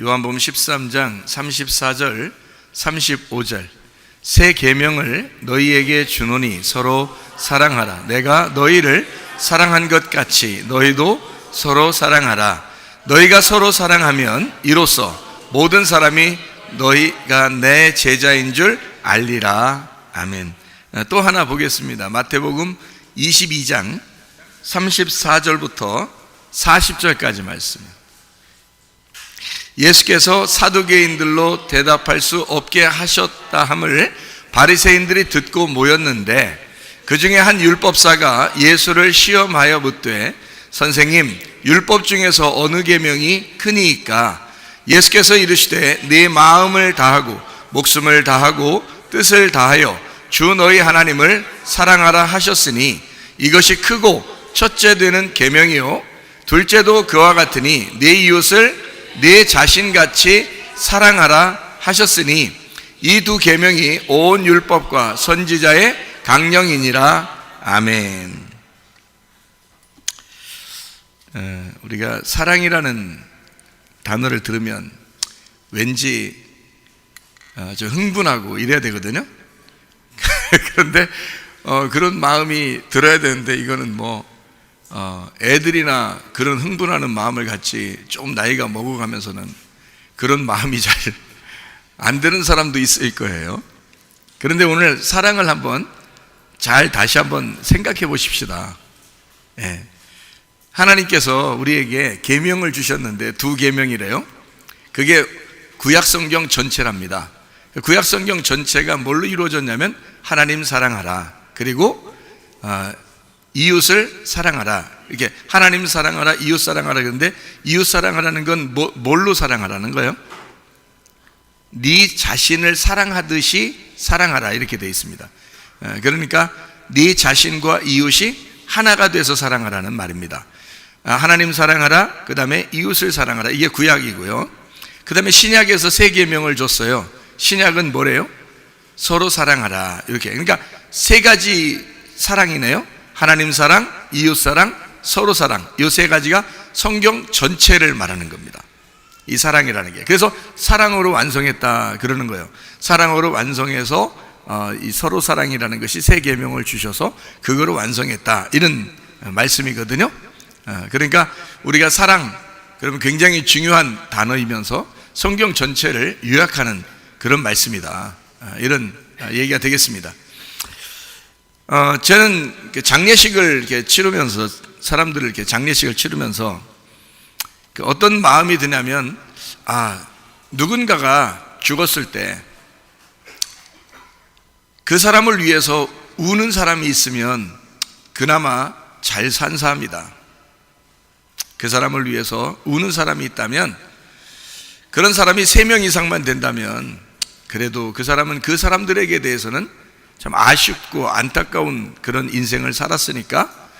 요한복음 13장 34절 35절 새 계명을 너희에게 주노니 서로 사랑하라. 내가 너희를 사랑한 것 같이 너희도 서로 사랑하라. 너희가 서로 사랑하면 이로써 모든 사람이 너희가 내 제자인 줄 알리라. 아멘. 또 하나 보겠습니다. 마태복음 22장 34절부터 40절까지 말씀. 예수께서 사두개인들로 대답할 수 없게 하셨다 함을 바리새인들이 듣고 모였는데, 그 중에 한 율법사가 예수를 시험하여 묻되, 선생님, 율법 중에서 어느 계명이 크니이까? 예수께서 이르시되 네 마음을 다하고 목숨을 다하고 뜻을 다하여 주 너희 하나님을 사랑하라 하셨으니 이것이 크고 첫째 되는 계명이요 둘째도 그와 같으니 네 이웃을 네 자신같이 사랑하라 하셨으니 이 두 계명이 온 율법과 선지자의 강령이니라. 아멘. 우리가 사랑이라는 단어를 들으면 왠지 좀 흥분하고 이래야 되거든요. 그런데 그런 마음이 들어야 되는데, 이거는 애들이나 그런 흥분하는 마음을 갖지 좀 나이가 먹어가면서는 그런 마음이 잘 안 드는 사람도 있을 거예요. 그런데 오늘 사랑을 한번 다시 한번 생각해 보십시다. 하나님께서 우리에게 계명을 주셨는데 두 계명이래요. 그게 구약성경 전체랍니다. 구약성경 전체가 뭘로 이루어졌냐면 하나님 사랑하라, 그리고 이웃을 사랑하라. 이렇게 하나님 사랑하라, 이웃 사랑하라. 그런데 이웃 사랑하라는 건 뭘로 사랑하라는 거예요? 네 자신을 사랑하듯이 사랑하라, 이렇게 되어 있습니다. 그러니까 네 자신과 이웃이 하나가 돼서 사랑하라는 말입니다. 하나님 사랑하라, 그 다음에 이웃을 사랑하라. 이게 구약이고요. 그 다음에 신약에서 세 계명을 줬어요. 신약은 뭐래요? 서로 사랑하라, 이렇게. 그러니까 세 가지 사랑이네요. 하나님 사랑, 이웃 사랑, 서로 사랑. 이 세 가지가 성경 전체를 말하는 겁니다. 이 사랑이라는 게. 그래서 사랑으로 완성했다 그러는 거예요. 사랑으로 완성해서 이 서로 사랑이라는 것이 세 계명을 주셔서 그거로 완성했다, 이런 말씀이거든요. 그러니까 우리가 사랑, 그러면 굉장히 중요한 단어이면서 성경 전체를 요약하는 그런 말씀이다, 이런 얘기가 되겠습니다. 저는 장례식을 이렇게 치르면서, 사람들을 이렇게 장례식을 치르면서 어떤 마음이 드냐면, 누군가가 죽었을 때 그 사람을 위해서 우는 사람이 있으면 그나마 잘 산 사람이다. 그 사람을 위해서 우는 사람이 있다면, 그런 사람이 3명 이상만 된다면 그래도 그 사람은 그 사람들에게 대해서는 참 아쉽고 안타까운 그런 인생을 살았으니까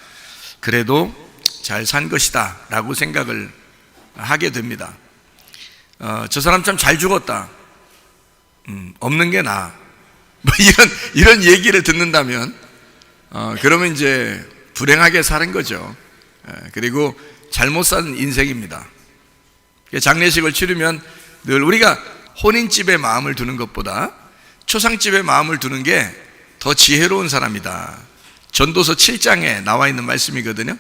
그래도 잘 산 것이다 라고 생각을 하게 됩니다. 저 사람 참 잘 죽었다, 없는 게 나아, 이런 얘기를 듣는다면 그러면 이제 불행하게 사는 거죠. 그리고 잘못 산 인생입니다. 장례식을 치르면 늘 우리가 혼인집에 마음을 두는 것보다 초상집에 마음을 두는 게 더 지혜로운 사람이다. 전도서 7장에 나와 있는 말씀이거든요.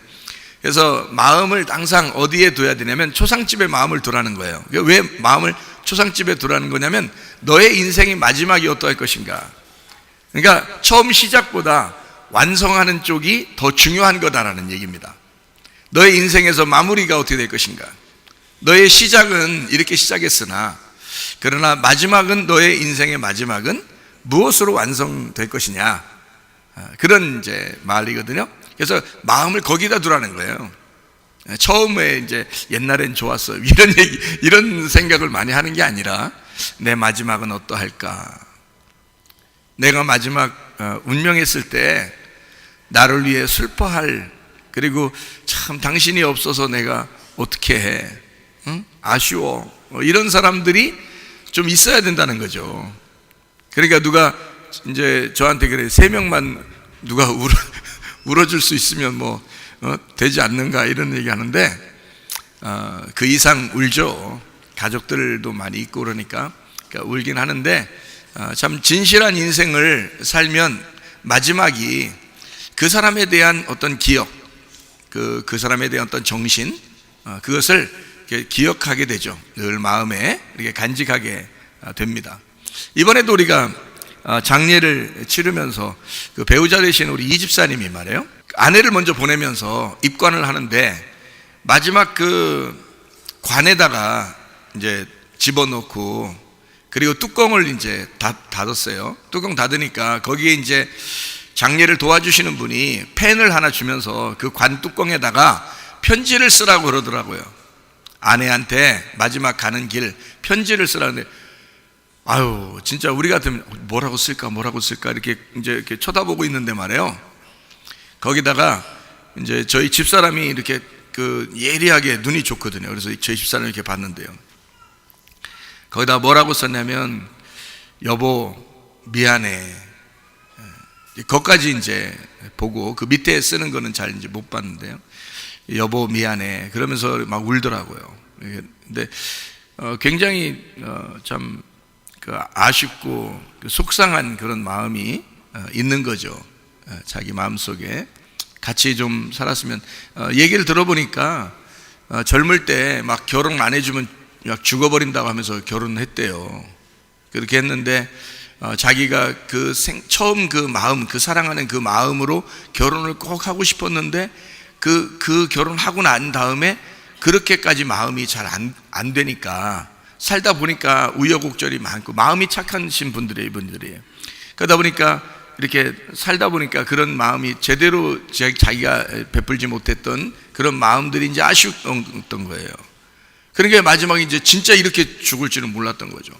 그래서 마음을 항상 어디에 둬야 되냐면 초상집에 마음을 두라는 거예요. 왜 마음을 초상집에 두라는 거냐면, 너의 인생이 마지막이 어떠할 것인가. 그러니까 처음 시작보다 완성하는 쪽이 더 중요한 거다라는 얘기입니다. 너의 인생에서 마무리가 어떻게 될 것인가. 너의 시작은 이렇게 시작했으나 그러나 마지막은, 너의 인생의 마지막은 무엇으로 완성될 것이냐, 그런 이제 말이거든요. 그래서 마음을 거기다 두라는 거예요. 처음에 이제 옛날엔 좋았어, 이런 생각을 많이 하는 게 아니라, 내 마지막은 어떠할까? 내가 마지막 운명했을 때 나를 위해 슬퍼할, 그리고 참 당신이 없어서 내가 어떻게 해? 아쉬워. 이런 사람들이 좀 있어야 된다는 거죠. 그러니까 누가 이제 저한테 그래, 3명만 누가 울어줄 수 있으면 되지 않는가, 이런 얘기 하는데 그 이상 울죠. 가족들도 많이 있고 그러니까 울긴 하는데, 참 진실한 인생을 살면 마지막이 그 사람에 대한 어떤 기억, 그 사람에 대한 어떤 정신, 그것을 기억하게 되죠. 늘 마음에 이렇게 간직하게 됩니다. 이번에도 우리가 장례를 치르면서 그 배우자 되신 우리 이 집사님이 말이에요, 아내를 먼저 보내면서 입관을 하는데 마지막 그 관에다가 이제 집어넣고, 그리고 뚜껑을 이제 닫았어요. 뚜껑 닫으니까 거기에 이제 장례를 도와주시는 분이 펜을 하나 주면서 그 관 뚜껑에다가 편지를 쓰라고 그러더라고요. 아내한테 마지막 가는 길 편지를 쓰라는데, 아유, 진짜 우리 같으면 뭐라고 쓸까 이렇게 이제 이렇게 쳐다보고 있는데 말이에요, 거기다가 이제 저희 집사람이 이렇게 그 예리하게 눈이 좋거든요. 그래서 저희 집사람이 이렇게 봤는데요, 거기다 뭐라고 썼냐면, 여보 미안해. 거기까지 이제 보고 그 밑에 쓰는 거는 잘 이제 못 봤는데요, 여보 미안해 그러면서 막 울더라고요. 근데 굉장히 참 그 아쉽고 속상한 그런 마음이 있는 거죠. 자기 마음속에 같이 좀 살았으면. 얘기를 들어보니까 젊을 때 막 결혼 안 해주면 막 죽어버린다고 하면서 결혼했대요. 그렇게 했는데 자기가 처음 그 마음, 그 사랑하는 그 마음으로 결혼을 꼭 하고 싶었는데 그 결혼하고 난 다음에 그렇게까지 마음이 잘 안 되니까, 살다 보니까 우여곡절이 많고 마음이 착하신 분들이에요, 이분들이. 그러다 보니까 이렇게 살다 보니까 그런 마음이 제대로 자기가 베풀지 못했던 그런 마음들이 이제 아쉬웠던 거예요. 그러니까 마지막에 이제 진짜 이렇게 죽을 줄은 몰랐던 거죠.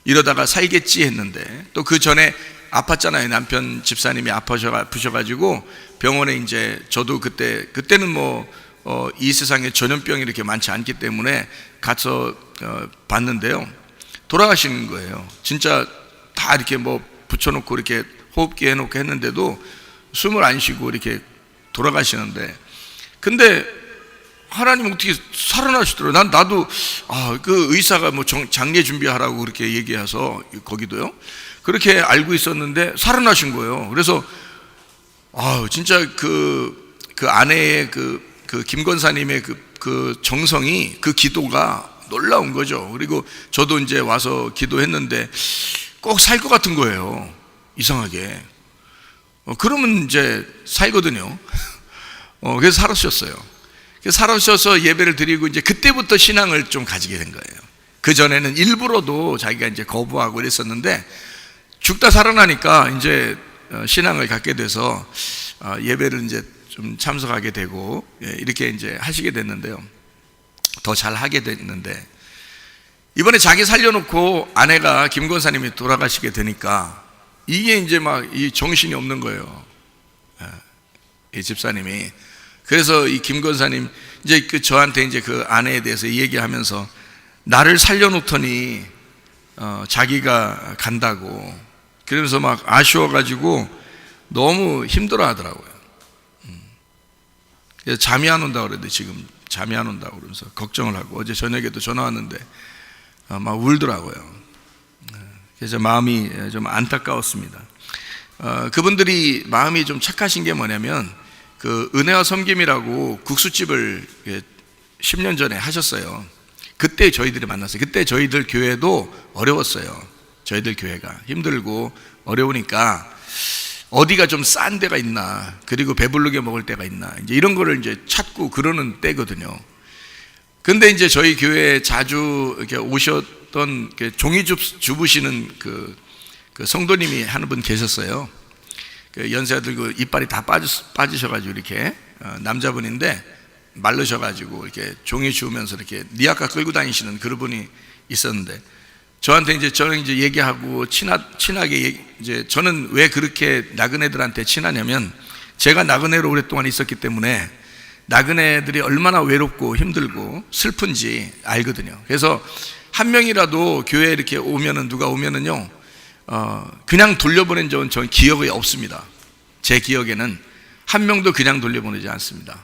이러다가 살겠지 했는데, 또 그 전에 아팠잖아요. 남편 집사님이 아프셔가지고 병원에 이제, 저도 그때는 이 세상에 전염병이 이렇게 많지 않기 때문에 가서 봤는데요, 돌아가시는 거예요. 진짜 다 이렇게 붙여놓고 이렇게 호흡기 해놓고 했는데도 숨을 안 쉬고 이렇게 돌아가시는데, 근데 하나님 어떻게 살아나시더라고요. 나도 그 의사가 장례 준비하라고 그렇게 얘기해서 거기도요, 그렇게 알고 있었는데 살아나신 거예요. 그래서 진짜 그 아내의 그 김권사님의 그 정성이, 그 기도가 놀라운 거죠. 그리고 저도 이제 와서 기도했는데 꼭 살 것 같은 거예요, 이상하게. 그러면 이제 살거든요. 그래서 살아셨어요. 살아셔서 예배를 드리고 이제 그때부터 신앙을 좀 가지게 된 거예요. 그 전에는 일부러도 자기가 이제 거부하고 그랬었는데, 죽다 살아나니까 이제 신앙을 갖게 돼서 예배를 이제 좀 참석하게 되고, 이렇게 이제 하시게 됐는데요, 더 잘 하게 됐는데, 이번에 자기 살려놓고 아내가 김권사님이 돌아가시게 되니까 이게 이제 막 이 정신이 없는 거예요, 이 집사님이. 그래서 이 김권사님 이제 저한테 이제 그 아내에 대해서 얘기하면서, 나를 살려놓더니 자기가 간다고, 그러면서 막 아쉬워가지고 너무 힘들어 하더라고요. 그래서 잠이 안 온다고 그랬는데, 지금 잠이 안 온다고 그러면서 걱정을 하고, 어제 저녁에도 전화 왔는데 막 울더라고요. 그래서 마음이 좀 안타까웠습니다. 그분들이 마음이 좀 착하신 게 뭐냐면, 그 은혜와 섬김이라고 국수집을 10년 전에 하셨어요. 그때 저희들이 만났어요. 그때 저희들 교회도 어려웠어요. 저희들 교회가 힘들고 어려우니까 어디가 좀 싼 데가 있나, 그리고 배부르게 먹을 데가 있나, 이제 이런 거를 이제 찾고 그러는 때거든요. 근데 이제 저희 교회에 자주 이렇게 오셨던 종이 주부시는 그 성도님이 한 분 계셨어요. 연세가 들고 이빨이 다 빠지셔가지고 이렇게 남자분인데 마르셔가지고 이렇게 종이 주우면서 이렇게 니아까 끌고 다니시는 그런 분이 있었는데, 저는 이제 얘기하고 친하게 이제, 저는 왜 그렇게 나그네들한테 친하냐면, 제가 나그네로 오랫동안 있었기 때문에 나그네들이 얼마나 외롭고 힘들고 슬픈지 알거든요. 그래서 한 명이라도 교회에 이렇게 오면은, 누가 오면은요, 그냥 돌려보낸 적은 저는 기억이 없습니다. 제 기억에는 한 명도 그냥 돌려보내지 않습니다.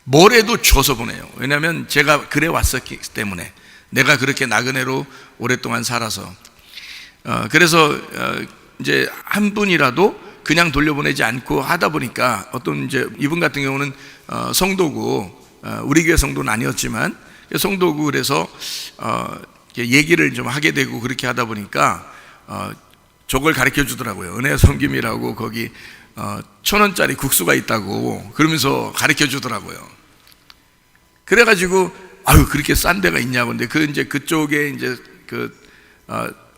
뭐래도 줘서 보내요. 왜냐하면 제가 그래 왔었기 때문에, 내가 그렇게 나그네로 오랫동안 살아서. 그래서 이제 한 분이라도 그냥 돌려보내지 않고 하다 보니까 어떤 이제 이분 같은 경우는 성도고, 우리 교회 성도는 아니었지만 성도고, 그래서 얘기를 좀 하게 되고 그렇게 하다 보니까 저걸 가르쳐 주더라고요. 은혜 섬김이라고 거기 1,000원짜리 국수가 있다고 그러면서 가르쳐 주더라고요. 그래가지고 아유, 그렇게 싼 데가 있냐고. 근데 이제 그쪽에 이제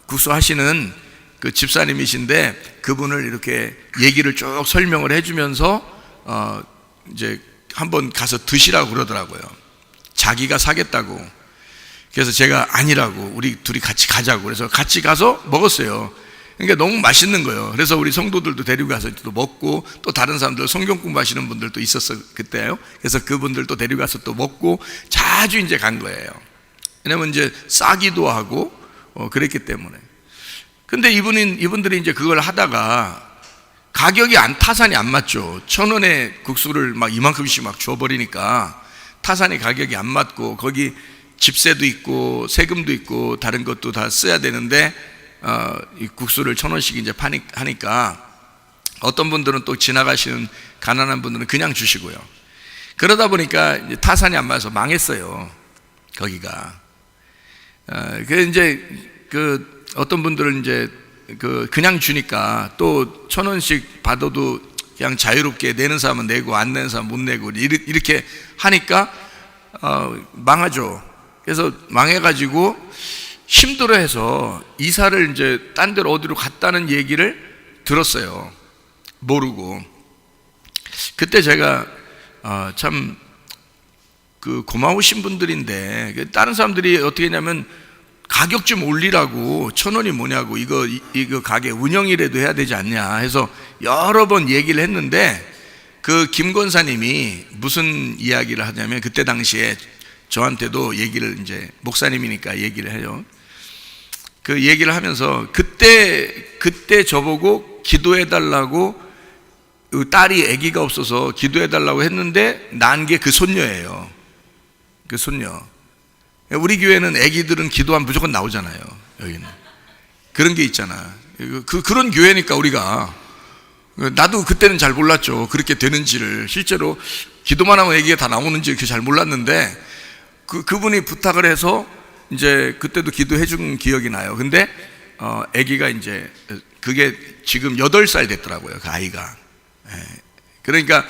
국수 하시는 그 집사님이신데 그분을 이렇게 얘기를 쭉 설명을 해주면서 이제 한번 가서 드시라고 그러더라고요. 자기가 사겠다고. 그래서 제가 아니라고, 우리 둘이 같이 가자고. 그래서 같이 가서 먹었어요. 그러니까 너무 맛있는 거예요. 그래서 우리 성도들도 데리고 가서 또 먹고, 또 다른 사람들 성경 공부하시는 분들도 있었어요 그때요. 그래서 그분들도 데리고 가서 또 먹고 자주 이제 간 거예요. 왜냐면 이제 싸기도 하고 그랬기 때문에. 근데 이분들이 이제 그걸 하다가 가격이 타산이 안 맞죠. 1,000원에 국수를 막 이만큼씩 막 줘버리니까 타산이 가격이 안 맞고, 거기 집세도 있고 세금도 있고 다른 것도 다 써야 되는데 이 국수를 1,000원씩 이제 하니까 어떤 분들은 또 지나가시는 가난한 분들은 그냥 주시고요. 그러다 보니까 이제 타산이 안 맞아서 망했어요, 거기가. 이제 어떤 분들은 이제 그냥 주니까 또 1,000원씩 받아도 그냥 자유롭게 내는 사람은 내고 안 내는 사람은 못 내고 이렇게 하니까 망하죠. 그래서 망해가지고 힘들어해서 이사를 이제 딴 데로 어디로 갔다는 얘기를 들었어요. 모르고. 그때 제가 참 고마우신 분들인데, 다른 사람들이 어떻게 했냐면 가격 좀 올리라고, 1,000원이 뭐냐고, 이거 가게 운영이라도 해야 되지 않냐 해서 여러 번 얘기를 했는데, 그 김 권사님이 무슨 이야기를 하냐면, 그때 당시에 저한테도 얘기를, 이제 목사님이니까 얘기를 해요. 그 얘기를 하면서 그때 저보고 기도해달라고, 딸이 아기가 없어서 기도해달라고 했는데 난 게 그 손녀예요. 그 손녀. 우리 교회는 아기들은 기도하면 무조건 나오잖아요. 여기는 그런 게 있잖아. 그런 교회니까 우리가. 나도 그때는 잘 몰랐죠, 그렇게 되는지를. 실제로 기도만 하면 아기가 다 나오는지 잘 몰랐는데, 그분이 부탁을 해서 이제 그때도 기도해 준 기억이 나요. 근데 아기가 이제 그게 지금 8살 됐더라고요, 그 아이가. 그러니까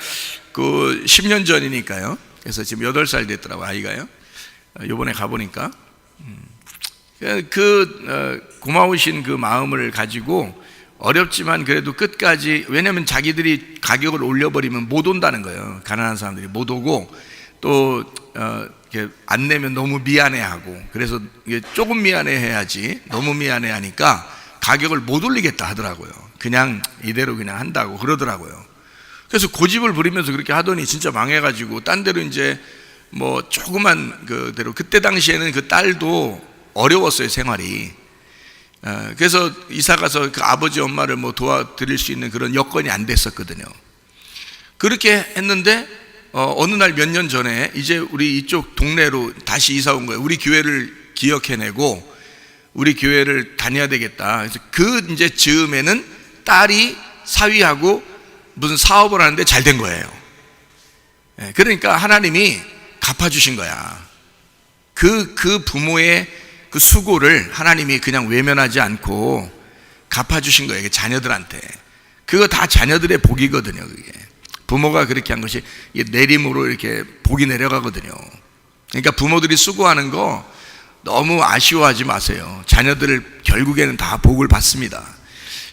10년 전이니까요. 그래서 지금 8살 됐더라고요, 아이가요. 요번에 가보니까. 고마우신 그 마음을 가지고 어렵지만 그래도 끝까지, 왜냐면 자기들이 가격을 올려버리면 못 온다는 거예요. 가난한 사람들이 못 오고, 또 안 내면 너무 미안해하고, 그래서 조금 미안해해야지 너무 미안해하니까 가격을 못 올리겠다 하더라고요. 그냥 이대로 그냥 한다고 그러더라고요. 그래서 고집을 부리면서 그렇게 하더니 진짜 망해가지고 딴 데로 이제 뭐 조그만 그대로, 그때 당시에는 그 딸도 어려웠어요, 생활이. 그래서 이사가서 그 아버지 엄마를 뭐 도와드릴 수 있는 그런 여건이 안 됐었거든요. 그렇게 했는데 어느 날 몇 년 전에 이제 우리 이쪽 동네로 다시 이사 온 거예요. 우리 교회를 기억해내고 우리 교회를 다녀야 되겠다. 그래서 이제 즈음에는 딸이 사위하고 무슨 사업을 하는데 잘 된 거예요. 그러니까 하나님이 갚아주신 거야. 그 부모의 그 수고를 하나님이 그냥 외면하지 않고 갚아주신 거예요, 자녀들한테. 그거 다 자녀들의 복이거든요. 그게 부모가 그렇게 한 것이 내림으로 이렇게 복이 내려가거든요. 그러니까 부모들이 수고하는 거 너무 아쉬워하지 마세요. 자녀들을 결국에는 다 복을 받습니다.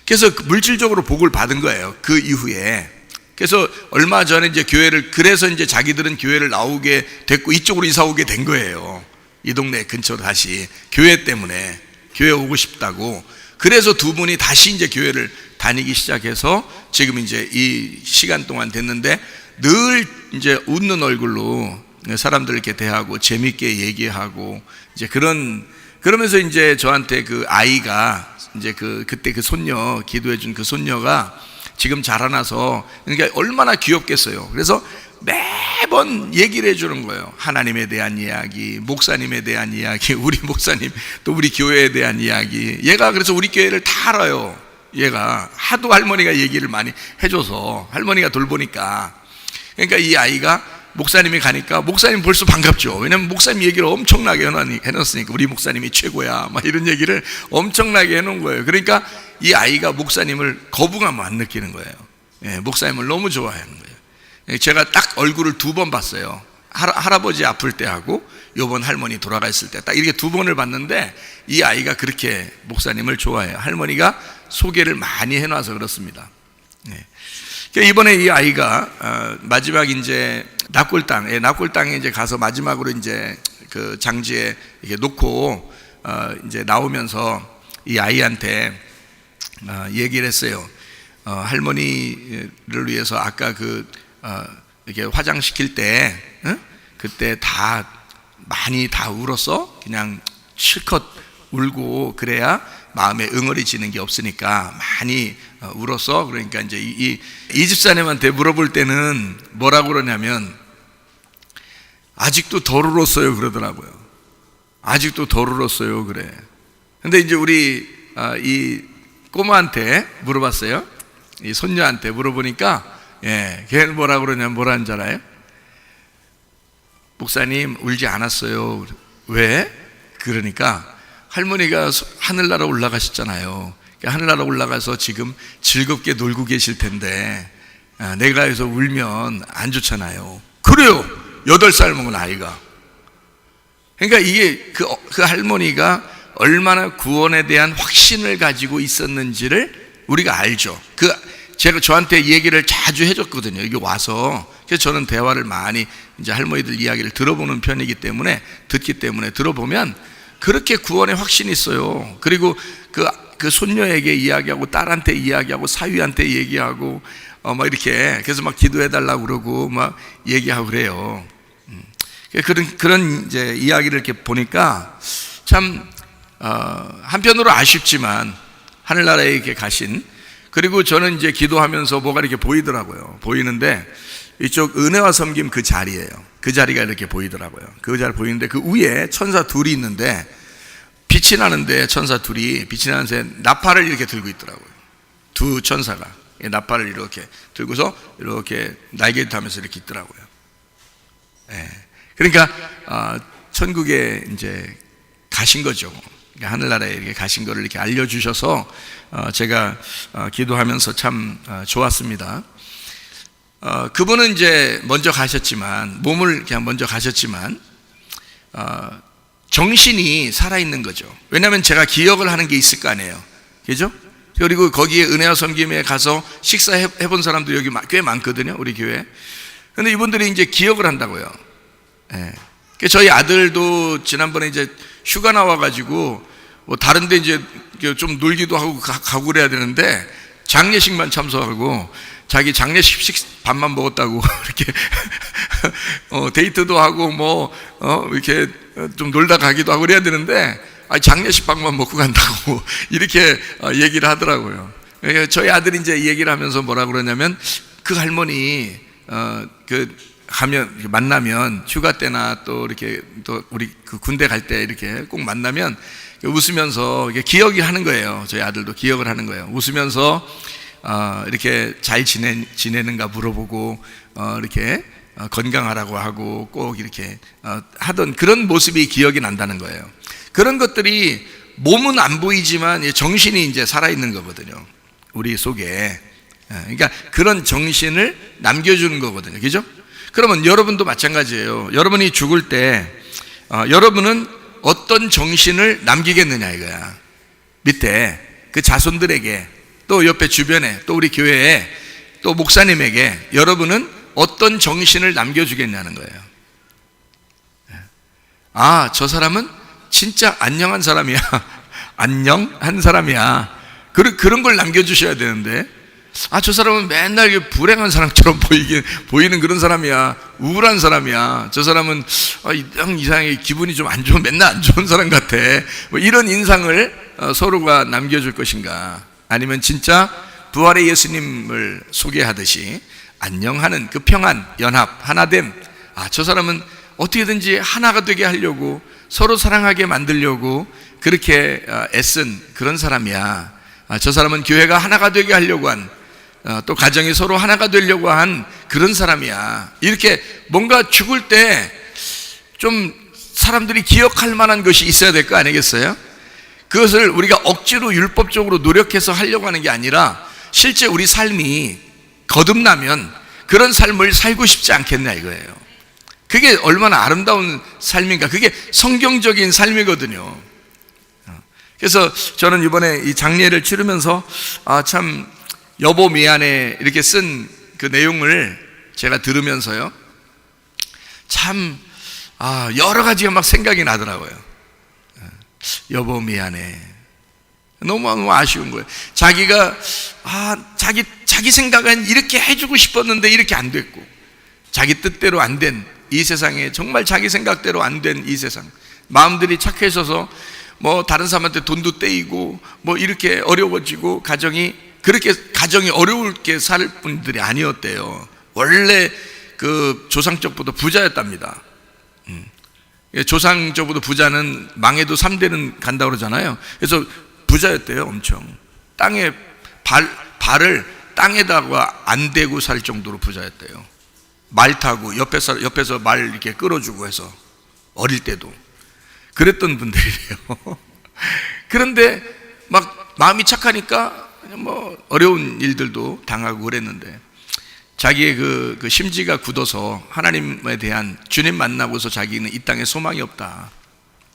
그래서 물질적으로 복을 받은 거예요, 그 이후에. 그래서 얼마 전에 이제 그래서 이제 자기들은 교회를 나오게 됐고 이쪽으로 이사 오게 된 거예요. 이 동네 근처로 다시, 교회 때문에, 교회 오고 싶다고. 그래서 두 분이 다시 이제 교회를 다니기 시작해서 지금 이제 이 시간 동안 됐는데, 늘 이제 웃는 얼굴로 사람들 이렇게 대하고 재밌게 얘기하고 이제 그러면서 이제 저한테 그 아이가 이제 그때 그 손녀, 기도해 준 그 손녀가 지금 자라나서, 그러니까 얼마나 귀엽겠어요. 그래서 매번 얘기를 해주는 거예요. 하나님에 대한 이야기, 목사님에 대한 이야기, 우리 목사님, 또 우리 교회에 대한 이야기. 얘가 그래서 우리 교회를 다 알아요. 얘가 하도 할머니가 얘기를 많이 해줘서 할머니가 돌보니까. 그러니까 이 아이가 목사님이 가니까 목사님 벌써 반갑죠. 왜냐면 목사님 얘기를 엄청나게 해놨으니까 우리 목사님이 최고야 막 이런 얘기를 엄청나게 해놓은 거예요. 그러니까 이 아이가 목사님을 거부감 안 느끼는 거예요. 예, 목사님을 너무 좋아하는 거예요. 제가 딱 얼굴을 2번 봤어요. 할아버지 아플 때 하고 요번 할머니 돌아가셨을 때 딱 이렇게 2번을 봤는데 이 아이가 그렇게 목사님을 좋아해요. 할머니가 소개를 많이 해놔서 그렇습니다. 이번에 이 아이가 마지막 이제 납골당에 이제 가서 마지막으로 이제 그 장지에 이렇게 놓고 이제 나오면서 이 아이한테 얘기를 했어요. 할머니를 위해서 아까 이렇게 화장시킬 때 그때 많이 울었어? 그냥 실컷 울고 그래야 마음에 응어리지는 게 없으니까 많이 울었어? 그러니까 이제 이 집사님한테 물어볼 때는 뭐라고 그러냐면 아직도 덜 울었어요 그러더라고요. 아직도 덜 울었어요 그래. 근데 이제 우리 이 꼬마한테 물어봤어요. 이 손녀한테 물어보니까 걔는 뭐라고 그러냐면 뭐라는 줄 알아요? 목사님 울지 않았어요. 왜? 그러니까 할머니가 하늘나라 올라가셨잖아요. 하늘나라 올라가서 지금 즐겁게 놀고 계실 텐데 내가 여기서 울면 안 좋잖아요. 그래요. 8살 먹은 아이가. 그러니까 이게 그 할머니가 얼마나 구원에 대한 확신을 가지고 있었는지를 우리가 알죠. 제가 저한테 얘기를 자주 해줬거든요. 여기 와서. 그래서 저는 대화를 많이 이제 할머니들 이야기를 들어보는 편이기 때문에 듣기 때문에 들어보면 그렇게 구원에 확신이 있어요. 그리고 그 손녀에게 이야기하고 딸한테 이야기하고 사위한테 얘기하고 막 이렇게 그래서 막 기도해달라고 그러고 막 얘기하고 그래요. 그런 이제 이야기를 이렇게 보니까 참 한편으로 아쉽지만 하늘나라에 이렇게 가신. 그리고 저는 이제 기도하면서 뭐가 이렇게 보이더라고요. 보이는데 이쪽 은혜와 섬김 그 자리예요. 그 자리가 이렇게 보이더라고요. 그 자리 보이는데 그 위에 천사 둘이 있는데 빛이 나는데 천사 둘이 빛이 나는데 나팔을 이렇게 들고 있더라고요. 두 천사가 나팔을 이렇게 들고서 이렇게 날개 타면서 이렇게 있더라고요. 그러니까 천국에 이제 가신 거죠. 하늘나라에 이렇게 가신 거를 이렇게 알려주셔서 제가 기도하면서 참 좋았습니다. 그분은 이제 먼저 가셨지만 몸을 그냥 먼저 가셨지만 정신이 살아있는 거죠. 왜냐하면 제가 기억을 하는 게 있을 거 아니에요. 그죠? 그리고 거기에 은혜와 섬김에 가서 식사해본 사람도 여기 꽤 많거든요. 우리 교회. 근데 이분들이 이제 기억을 한다고요. 저희 아들도 지난번에 이제 휴가 나와가지고 뭐 다른데 이제 좀 놀기도 하고 가고 그래야 되는데 장례식만 참석하고 자기 장례식 밥만 먹었다고 이렇게 데이트도 하고 이렇게 좀 놀다 가기도 하고 그래야 되는데 장례식 밥만 먹고 간다고 이렇게 얘기를 하더라고요. 저희 아들이 이제 얘기를 하면서 뭐라 그러냐면 그 할머니 만나면 휴가 때나 또 이렇게 또 우리 그 군대 갈 때 이렇게 꼭 만나면 웃으면서 기억이 하는 거예요. 저희 아들도 기억을 하는 거예요. 웃으면서 이렇게 잘 지내는가 물어보고 이렇게 건강하라고 하고 꼭 이렇게 하던 그런 모습이 기억이 난다는 거예요. 그런 것들이 몸은 안 보이지만 정신이 이제 살아있는 거거든요. 우리 속에. 그러니까 그런 정신을 남겨주는 거거든요. 그죠? 그러면 여러분도 마찬가지예요. 여러분이 죽을 때 여러분은 어떤 정신을 남기겠느냐 이거야. 밑에 그 자손들에게 또 옆에 주변에 또 우리 교회에 또 목사님에게 여러분은 어떤 정신을 남겨주겠냐는 거예요. 저 사람은 진짜 안녕한 사람이야. 안녕한 사람이야. 그런 걸 남겨주셔야 되는데 저 사람은 맨날 불행한 사람처럼 보이는 그런 사람이야. 우울한 사람이야. 저 사람은 이상하게 기분이 좀 안 좋은, 맨날 안 좋은 사람 같아. 이런 인상을 서로가 남겨줄 것인가? 아니면 진짜 부활의 예수님을 소개하듯이 안녕하는 그 평안, 연합, 하나됨. 저 사람은 어떻게든지 하나가 되게 하려고, 서로 사랑하게 만들려고 그렇게 애쓴 그런 사람이야. 저 사람은 교회가 하나가 되게 하려고 한, 또 가정이 서로 하나가 되려고 한 그런 사람이야. 이렇게 뭔가 죽을 때 좀 사람들이 기억할 만한 것이 있어야 될 거 아니겠어요? 그것을 우리가 억지로 율법적으로 노력해서 하려고 하는 게 아니라 실제 우리 삶이 거듭나면 그런 삶을 살고 싶지 않겠냐 이거예요. 그게 얼마나 아름다운 삶인가. 그게 성경적인 삶이거든요. 그래서 저는 이번에 이 장례를 치르면서 참 여보 미안해 이렇게 쓴 그 내용을 제가 들으면서요, 참 여러 가지가 막 생각이 나더라고요. 여보 미안해. 너무 아쉬운 거예요. 자기가 자기 생각은 이렇게 해주고 싶었는데 이렇게 안 됐고, 자기 뜻대로 안 된 이 세상에, 정말 자기 생각대로 안 된 이 세상, 마음들이 착해져서 뭐 다른 사람한테 돈도 떼이고 뭐 이렇게 어려워지고, 그렇게 가정이 어려울게 살 분들이 아니었대요. 원래 그 조상적부터 부자였답니다. 조상적부터 부자는 망해도 3대는 간다고 그러잖아요. 그래서 부자였대요. 엄청 땅에 발을 땅에다가 안 대고 살 정도로 부자였대요. 말 타고 옆에서 말 이렇게 끌어주고 해서, 어릴 때도 그랬던 분들이래요. 그런데 막 마음이 착하니까 뭐 어려운 일들도 당하고 그랬는데, 자기의 그 심지가 굳어서 하나님에 대한, 주님 만나고서 자기는 이 땅에 소망이 없다,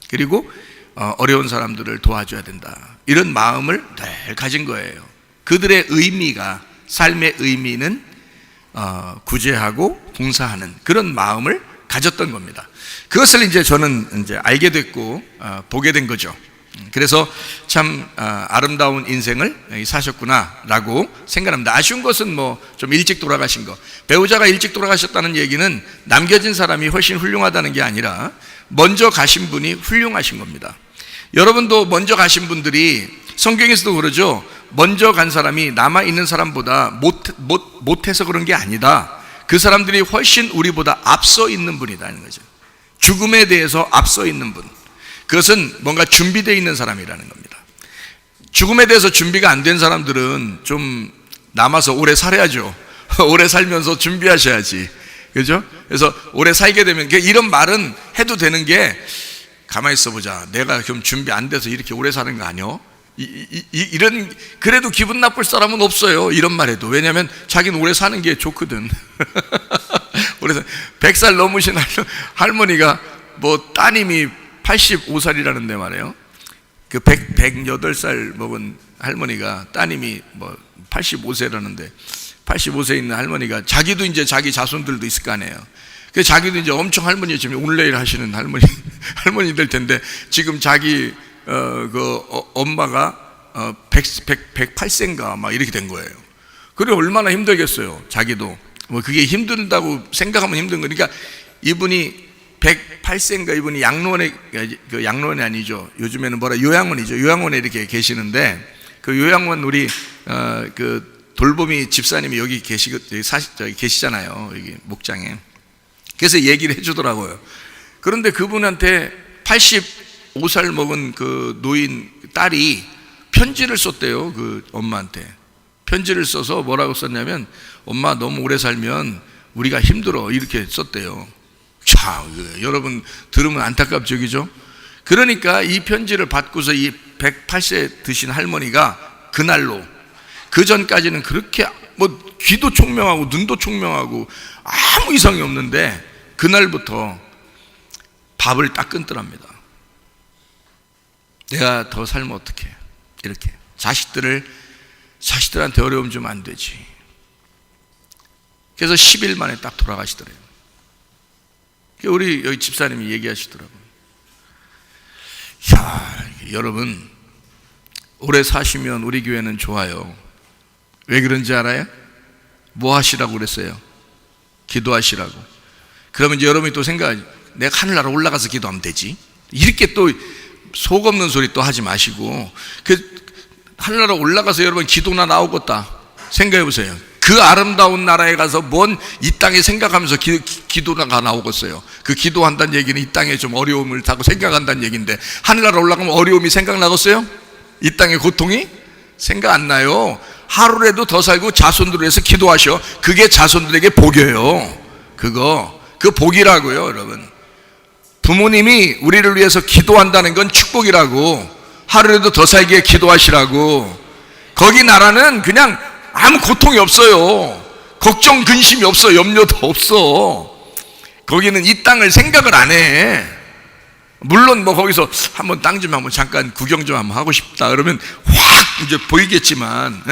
그리고 어려운 사람들을 도와줘야 된다, 이런 마음을 늘 가진 거예요. 그들의 의미가, 삶의 의미는 구제하고 봉사하는 그런 마음을 가졌던 겁니다. 그것을 이제 저는 이제 알게 됐고 보게 된 거죠. 그래서 참 아름다운 인생을 사셨구나라고 생각합니다. 아쉬운 것은 뭐 좀 일찍 돌아가신 거, 배우자가 일찍 돌아가셨다는 얘기는 남겨진 사람이 훨씬 훌륭하다는 게 아니라 먼저 가신 분이 훌륭하신 겁니다. 여러분도 먼저 가신 분들이, 성경에서도 그러죠. 먼저 간 사람이 남아있는 사람보다 못해서 그런 게 아니다. 그 사람들이 훨씬 우리보다 앞서 있는 분이라는 거죠. 죽음에 대해서 앞서 있는 분, 그것은 뭔가 준비되어 있는 사람이라는 겁니다. 죽음에 대해서 준비가 안 된 사람들은 좀 남아서 오래 살아야죠. 오래 살면서 준비하셔야지, 그죠? 그래서 오래 살게 되면, 이런 말은 해도 되는 게, 가만히 있어보자, 내가 그럼 준비 안 돼서 이렇게 오래 사는 거 아니요? 이런, 그래도 기분 나쁠 사람은 없어요, 이런 말 해도. 왜냐하면 자기는 오래 사는 게 좋거든. 그래서 100살 넘으신 할머니가, 뭐 따님이 85살이라는데 말이에요. 그 108살 먹은 할머니가, 따님이 뭐 85세라는데, 85세 있는 할머니가, 자기도 이제 자기 자손들도 있을 거 아니에요. 그 자기도 이제 엄청 할머니, 지금 올레일 하시는 할머니 될 텐데, 지금 자기 엄마가 108세인가 막 이렇게 된 거예요. 그래 얼마나 힘들겠어요. 자기도 뭐 그게 힘든다고 생각하면 힘든 거니까, 이분이 108세인가, 이분이 양로원이 아니죠. 요즘에는 요양원이죠. 요양원에 이렇게 계시는데, 그 요양원 우리 그 돌봄이 집사님이 여기 계시잖아요. 여기 목장에. 그래서 얘기를 해주더라고요. 그런데 그분한테 85살 먹은 그 노인 딸이 편지를 썼대요. 그 엄마한테 편지를 써서 뭐라고 썼냐면, 엄마 너무 오래 살면 우리가 힘들어, 이렇게 썼대요. 자, 여러분 들으면 안타깝죠, 그죠? 그러니까 이 편지를 받고서 이 108세 드신 할머니가 그날로, 그 전까지는 그렇게 뭐 귀도 총명하고 눈도 총명하고 아무 이상이 없는데, 그날부터 밥을 딱 끊더랍니다. 내가 더 살면 어떡해, 이렇게 자식들한테 어려움 주면 안 되지. 그래서 10일 만에 딱 돌아가시더래요. 우리 여기 집사님이 얘기하시더라고요. 야, 여러분 오래 사시면 우리 교회는 좋아요. 왜 그런지 알아요? 뭐 하시라고 그랬어요? 기도하시라고. 그러면 이제 여러분이 또 생각하죠. 내가 하늘나라 올라가서 기도하면 되지, 이렇게 또 속 없는 소리 또 하지 마시고, 하늘나라 올라가서 여러분 기도나 나오겠다 생각해 보세요. 그 아름다운 나라에 가서 뭔 이 땅에 생각하면서 기도가 나오겠어요. 그 기도한다는 얘기는 이 땅에 좀 어려움을 타고 생각한다는 얘기인데, 하늘나라 올라가면 어려움이 생각나겠어요? 이 땅의 고통이? 생각 안 나요. 하루라도 더 살고 자손들을 위해서 기도하셔. 그게 자손들에게 복이에요. 그 복이라고요, 여러분. 부모님이 우리를 위해서 기도한다는 건 축복이라고. 하루라도 더 살기에 기도하시라고. 거기 나라는 그냥 아무 고통이 없어요. 걱정 근심이 없어. 염려도 없어. 거기는 이 땅을 생각을 안 해. 물론 뭐 거기서 한번 땅 좀 한번 잠깐 구경 좀 한번 하고 싶다 그러면 확 이제 보이겠지만,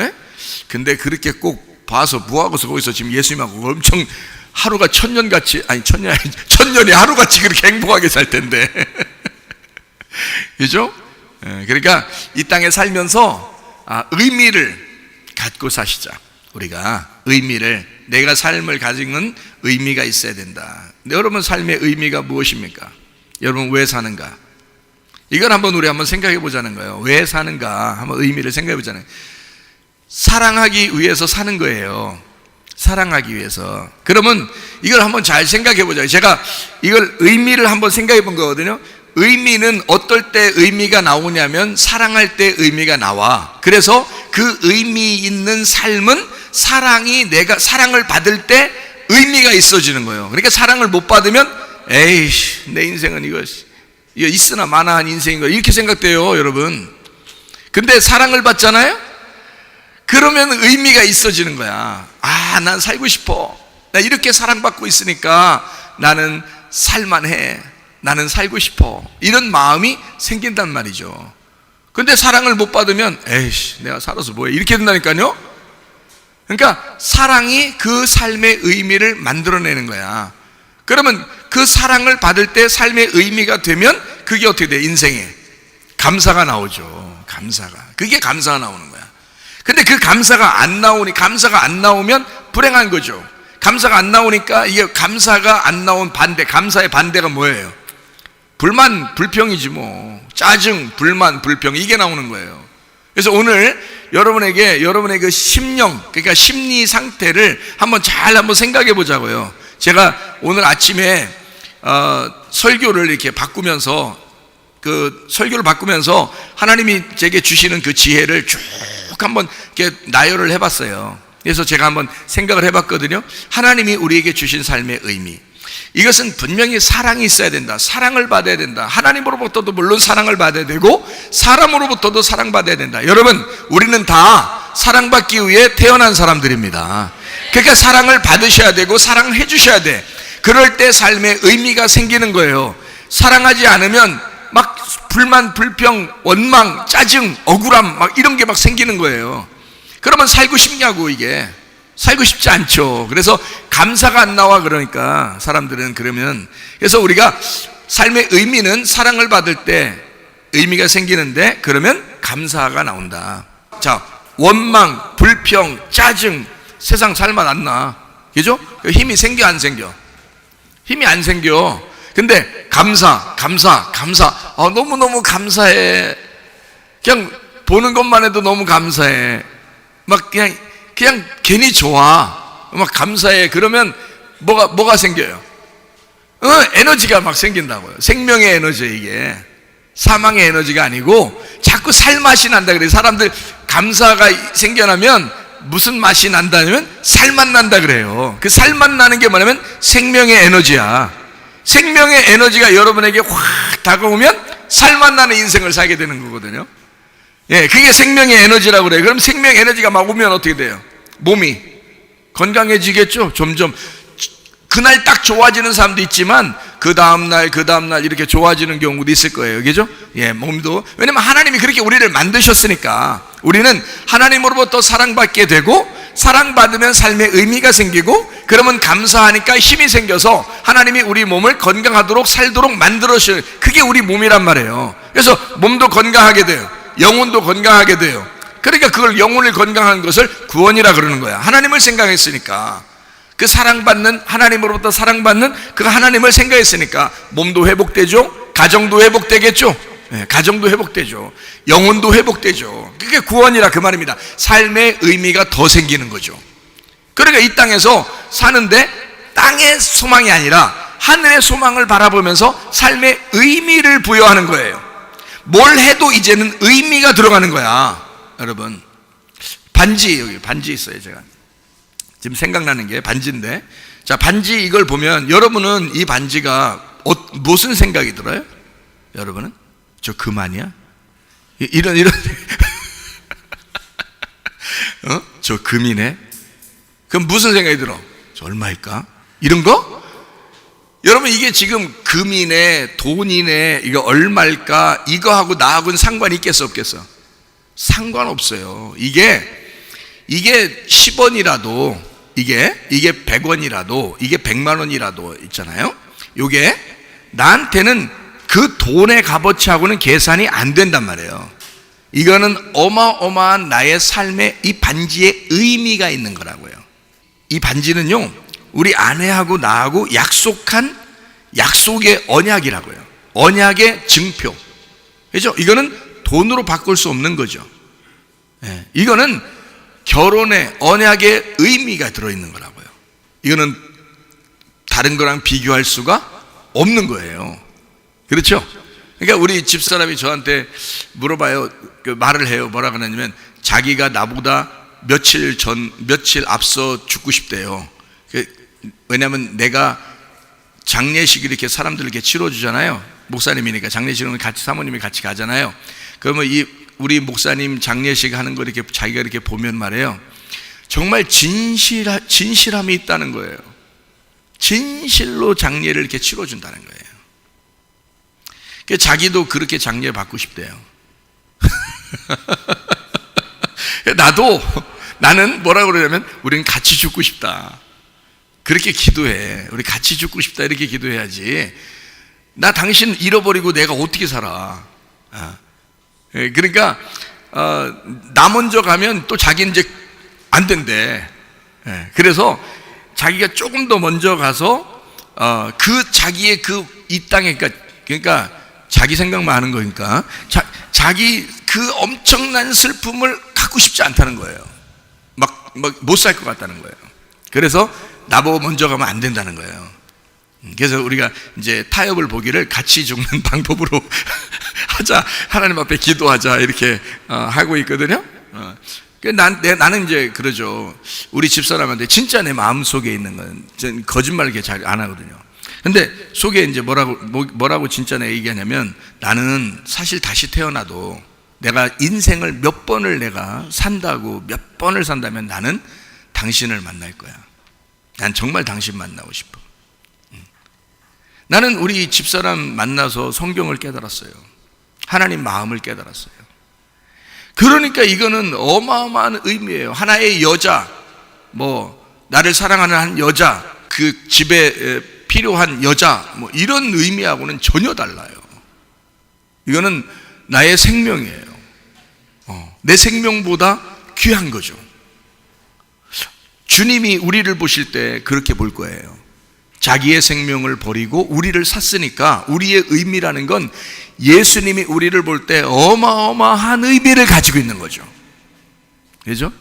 근데 그렇게 꼭 봐서 뭐하고서 거기서 지금 예수님하고 엄청 하루가 천년같이, 아니 천년이 하루같이 그렇게 행복하게 살 텐데 그죠? 그러니까 이 땅에 살면서 의미를 갖고 사시자. 우리가 의미를, 내가 삶을 가지는 의미가 있어야 된다. 여러분 삶의 의미가 무엇입니까? 여러분 왜 사는가? 이걸 우리 한번 생각해 보자는 거예요. 왜 사는가? 한번 의미를 생각해 보자는 거예요. 사랑하기 위해서 사는 거예요. 사랑하기 위해서. 그러면 이걸 한번 잘 생각해 보자고요. 제가 이걸 의미를 한번 생각해 본 거거든요. 의미는 어떨 때 의미가 나오냐면 사랑할 때 의미가 나와. 그래서 그 의미 있는 삶은 내가 사랑을 받을 때 의미가 있어지는 거예요. 그러니까 사랑을 못 받으면 에이씨, 내 인생은 이거 있으나 마나한 인생인 거야, 이렇게 생각돼요, 여러분. 근데 사랑을 받잖아요? 그러면 의미가 있어지는 거야. 난 살고 싶어. 나 이렇게 사랑받고 있으니까 나는 살만해. 나는 살고 싶어. 이런 마음이 생긴단 말이죠. 근데 사랑을 못 받으면 에이씨, 내가 살아서 뭐해, 이렇게 된다니까요. 그러니까 사랑이 그 삶의 의미를 만들어내는 거야. 그러면 그 사랑을 받을 때 삶의 의미가 되면 그게 어떻게 돼? 인생에 감사가 나오죠. 그게 감사가 나오는 거야. 근데 그 감사가 안 나오면 불행한 거죠. 감사가 안 나오니까, 이게 감사가 안 나온 반대, 감사의 반대가 뭐예요? 불만, 불평이지 뭐. 짜증, 불만, 불평, 이게 나오는 거예요. 그래서 오늘 여러분의 그 심령, 그러니까 심리 상태를 한번 생각해 보자고요. 제가 오늘 아침에 설교를 이렇게 바꾸면서, 설교를 바꾸면서 하나님이 제게 주시는 그 지혜를 쭉 한번 이렇게 나열을 해봤어요. 그래서 제가 한번 생각을 해봤거든요. 하나님이 우리에게 주신 삶의 의미, 이것은 분명히 사랑이 있어야 된다. 사랑을 받아야 된다. 하나님으로부터도 물론 사랑을 받아야 되고 사람으로부터도 사랑받아야 된다. 여러분, 우리는 다 사랑받기 위해 태어난 사람들입니다. 그러니까 사랑을 받으셔야 되고 사랑해 주셔야 돼. 그럴 때 삶의 의미가 생기는 거예요. 사랑하지 않으면 막 불만, 불평, 원망, 짜증, 억울함 막 이런 게 막 생기는 거예요. 그러면 살고 싶냐고. 이게 살고 싶지 않죠. 그래서 감사가 안 나와. 그러니까 사람들은 그러면, 그래서 우리가 삶의 의미는 사랑을 받을 때 의미가 생기는데, 그러면 감사가 나온다. 자, 원망, 불평, 짜증, 세상 살만 안 나. 그죠? 힘이 생겨 안 생겨? 힘이 안 생겨. 근데 감사. 너무너무 감사해. 그냥 보는 것만 해도 너무 감사해. 막 그냥 괜히 좋아. 막 감사해. 그러면 뭐가 생겨요? 에너지가 막 생긴다고요. 생명의 에너지. 이게 사망의 에너지가 아니고 자꾸 살맛이 난다 그래요. 사람들 감사가 생겨나면 무슨 맛이 난다면 살맛 난다 그래요. 그 살맛 나는 게 뭐냐면 생명의 에너지야. 생명의 에너지가 여러분에게 확 다가오면 살맛 나는 인생을 살게 되는 거거든요. 그게 생명의 에너지라고 그래요. 그럼 생명의 에너지가 막 오면 어떻게 돼요? 몸이 건강해지겠죠. 점점 그날 딱 좋아지는 사람도 있지만 그 다음날 이렇게 좋아지는 경우도 있을 거예요. 그죠? 몸도. 왜냐면 하나님이 그렇게 우리를 만드셨으니까. 우리는 하나님으로부터 사랑받게 되고, 사랑받으면 삶의 의미가 생기고, 그러면 감사하니까 힘이 생겨서 하나님이 우리 몸을 건강하도록 살도록 만들어주시는, 그게 우리 몸이란 말이에요. 그래서 몸도 건강하게 돼요. 영혼도 건강하게 돼요. 그러니까 그걸, 영혼을 건강한 것을 구원이라 그러는 거야. 하나님을 생각했으니까. 그 사랑받는, 하나님으로부터 사랑받는 그 하나님을 생각했으니까 몸도 회복되죠. 가정도 회복되겠죠. 가정도 회복되죠. 영혼도 회복되죠. 그게 구원이라 그 말입니다. 삶의 의미가 더 생기는 거죠. 그러니까 이 땅에서 사는데 땅의 소망이 아니라 하늘의 소망을 바라보면서 삶의 의미를 부여하는 거예요. 뭘 해도 이제는 의미가 들어가는 거야. 여러분, 반지, 여기 반지 있어요. 제가 지금 생각나는 게 반지인데, 자, 반지 이걸 보면 여러분은 이 반지가 무슨 생각이 들어요? 여러분은? 저 금아니야? 이런 저 금이네? 그럼 무슨 생각이 들어? 저 얼마일까? 이런 거? 여러분, 이게 지금 금이네, 돈이네, 이거 얼마일까? 이거하고 나하고는 상관이 있겠어, 없겠어? 상관없어요. 이게 10원이라도, 이게 100원이라도, 이게 100만 원이라도 있잖아요. 이게 나한테는 그 돈의 값어치하고는 계산이 안 된단 말이에요. 이거는 어마어마한 나의 삶에 이 반지에 의미가 있는 거라고요. 이 반지는요, 우리 아내하고 나하고 약속한 약속의 언약이라고요. 언약의 증표. 그죠? 이거는 돈으로 바꿀 수 없는 거죠. 이거는 결혼의 언약의 의미가 들어있는 거라고요. 이거는 다른 거랑 비교할 수가 없는 거예요. 그렇죠? 그러니까 우리 집사람이 저한테 물어봐요. 말을 해요. 뭐라 그러냐면 자기가 나보다 며칠 앞서 죽고 싶대요. 왜냐하면 내가 장례식을 이렇게 사람들 이렇게 치러주잖아요. 목사님이니까 장례식은 같이 사모님이 같이 가잖아요. 그러면 우리 목사님 장례식 하는 거 이렇게 자기가 이렇게 보면 말이에요. 정말 진실함이 있다는 거예요. 진실로 장례를 이렇게 치러준다는 거예요. 자기도 그렇게 장례 받고 싶대요. 나는 뭐라고 그러냐면 우리는 같이 죽고 싶다. 그렇게 기도해. 우리 같이 죽고 싶다. 이렇게 기도해야지. 나 당신 잃어버리고 내가 어떻게 살아. 그러니까 나 먼저 가면 또 자기는 이제 안 된대. 그래서 자기가 조금 더 먼저 가서 그 자기의 이 땅에, 그러니까 자기 생각만 하는 거니까 자기 그 엄청난 슬픔을 갖고 싶지 않다는 거예요. 막 못 살 것 같다는 거예요. 그래서 나보고 먼저 가면 안 된다는 거예요. 그래서 우리가 이제 타협을 보기를 같이 죽는 방법으로 하자, 하나님 앞에 기도하자, 이렇게 하고 있거든요. 나는 이제 그러죠. 우리 집사람한테 진짜 내 마음 속에 있는 건 거짓말 이렇게 잘 안 하거든요. 근데 속에 이제 뭐라고 진짜 내가 얘기하냐면, 나는 사실 다시 태어나도 내가 인생을 몇 번을 내가 산다고, 몇 번을 산다면 나는 당신을 만날 거야. 난 정말 당신 만나고 싶어. 나는 우리 집사람 만나서 성경을 깨달았어요. 하나님 마음을 깨달았어요. 그러니까 이거는 어마어마한 의미예요. 하나의 여자, 나를 사랑하는 한 여자, 그 집에 필요한 여자, 이런 의미하고는 전혀 달라요. 이거는 나의 생명이에요. 내 생명보다 귀한 거죠. 주님이 우리를 보실 때 그렇게 볼 거예요. 자기의 생명을 버리고 우리를 샀으니까 우리의 의미라는 건 예수님이 우리를 볼 때 어마어마한 의미를 가지고 있는 거죠. 그죠?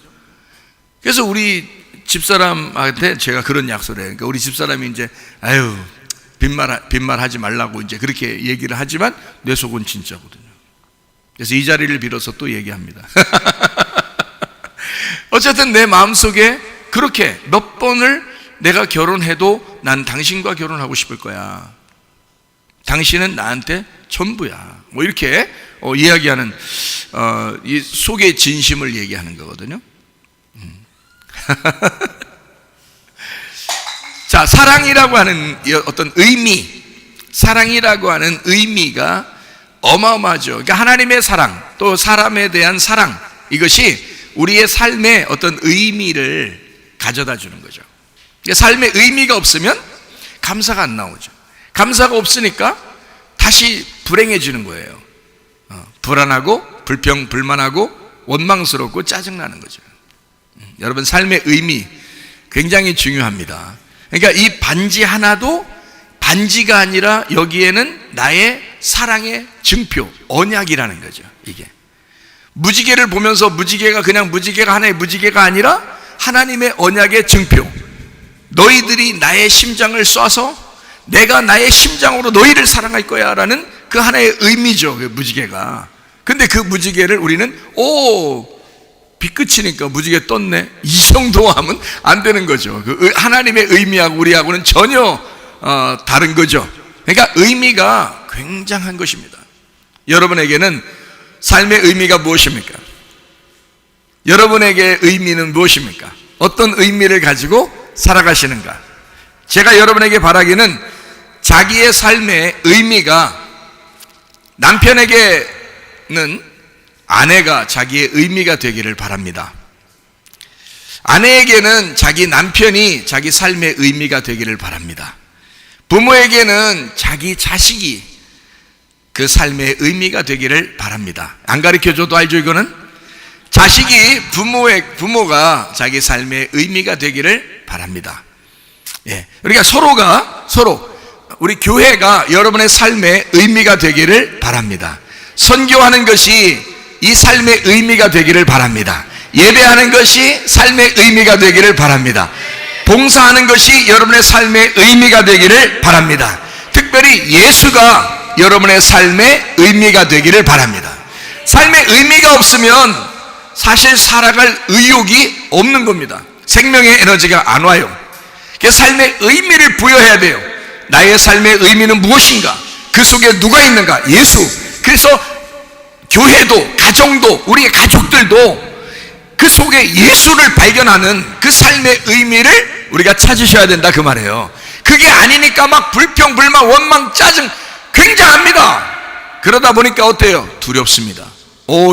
그래서 우리 집사람한테 제가 그런 약속을 해요. 그러니까 우리 집사람이 이제 빈말 하지 말라고 이제 그렇게 얘기를 하지만 내 속은 진짜거든요. 그래서 이 자리를 빌어서 또 얘기합니다. 어쨌든 내 마음속에 그렇게 몇 번을 내가 결혼해도 난 당신과 결혼하고 싶을 거야. 당신은 나한테 전부야. 이렇게 이야기하는 이 속의 진심을 얘기하는 거거든요. 자, 사랑이라고 하는 어떤 의미, 사랑이라고 하는 의미가 어마어마하죠. 그러니까 하나님의 사랑, 또 사람에 대한 사랑, 이것이 우리의 삶에 어떤 의미를 가져다 주는 거죠. 삶에 의미가 없으면 감사가 안 나오죠. 감사가 없으니까 다시 불행해지는 거예요. 불안하고 불평불만하고 원망스럽고 짜증나는 거죠. 여러분, 삶의 의미 굉장히 중요합니다. 그러니까 이 반지 하나도 반지가 아니라 여기에는 나의 사랑의 증표, 언약이라는 거죠. 이게 무지개를 보면서 무지개가 그냥 무지개가 하나의 무지개가 아니라 하나님의 언약의 증표. 너희들이 나의 심장을 쏴서 내가 나의 심장으로 너희를 사랑할 거야 라는 그 하나의 의미죠, 그 무지개가. 근데 그 무지개를 우리는 비 끝이니까 무지개 떴네, 이 정도 하면 안 되는 거죠. 그 하나님의 의미하고 우리하고는 전혀 다른 거죠. 그러니까 의미가 굉장한 것입니다. 여러분에게는 삶의 의미가 무엇입니까? 여러분에게 의미는 무엇입니까? 어떤 의미를 가지고 살아가시는가? 제가 여러분에게 바라기는 자기의 삶의 의미가, 남편에게는 아내가 자기의 의미가 되기를 바랍니다. 아내에게는 자기 남편이 자기 삶의 의미가 되기를 바랍니다. 부모에게는 자기 자식이 그 삶의 의미가 되기를 바랍니다. 안 가르쳐줘도 알죠, 이거는? 자식이 부모가 자기 삶의 의미가 되기를 바랍니다. 예. 그러니까 서로 우리 교회가 여러분의 삶의 의미가 되기를 바랍니다. 선교하는 것이 이 삶의 의미가 되기를 바랍니다. 예배하는 것이 삶의 의미가 되기를 바랍니다. 봉사하는 것이 여러분의 삶의 의미가 되기를 바랍니다. 특별히 예수가 여러분의 삶의 의미가 되기를 바랍니다. 삶의 의미가 없으면 사실 살아갈 의욕이 없는 겁니다. 생명의 에너지가 안 와요. 그래서 삶의 의미를 부여해야 돼요. 나의 삶의 의미는 무엇인가? 그 속에 누가 있는가? 예수. 그래서 교회도, 가정도, 우리의 가족들도 그 속에 예수를 발견하는 그 삶의 의미를 우리가 찾으셔야 된다, 그 말이에요. 그게 아니니까 막 불평, 불만, 원망, 짜증 굉장합니다. 그러다 보니까 어때요? 두렵습니다.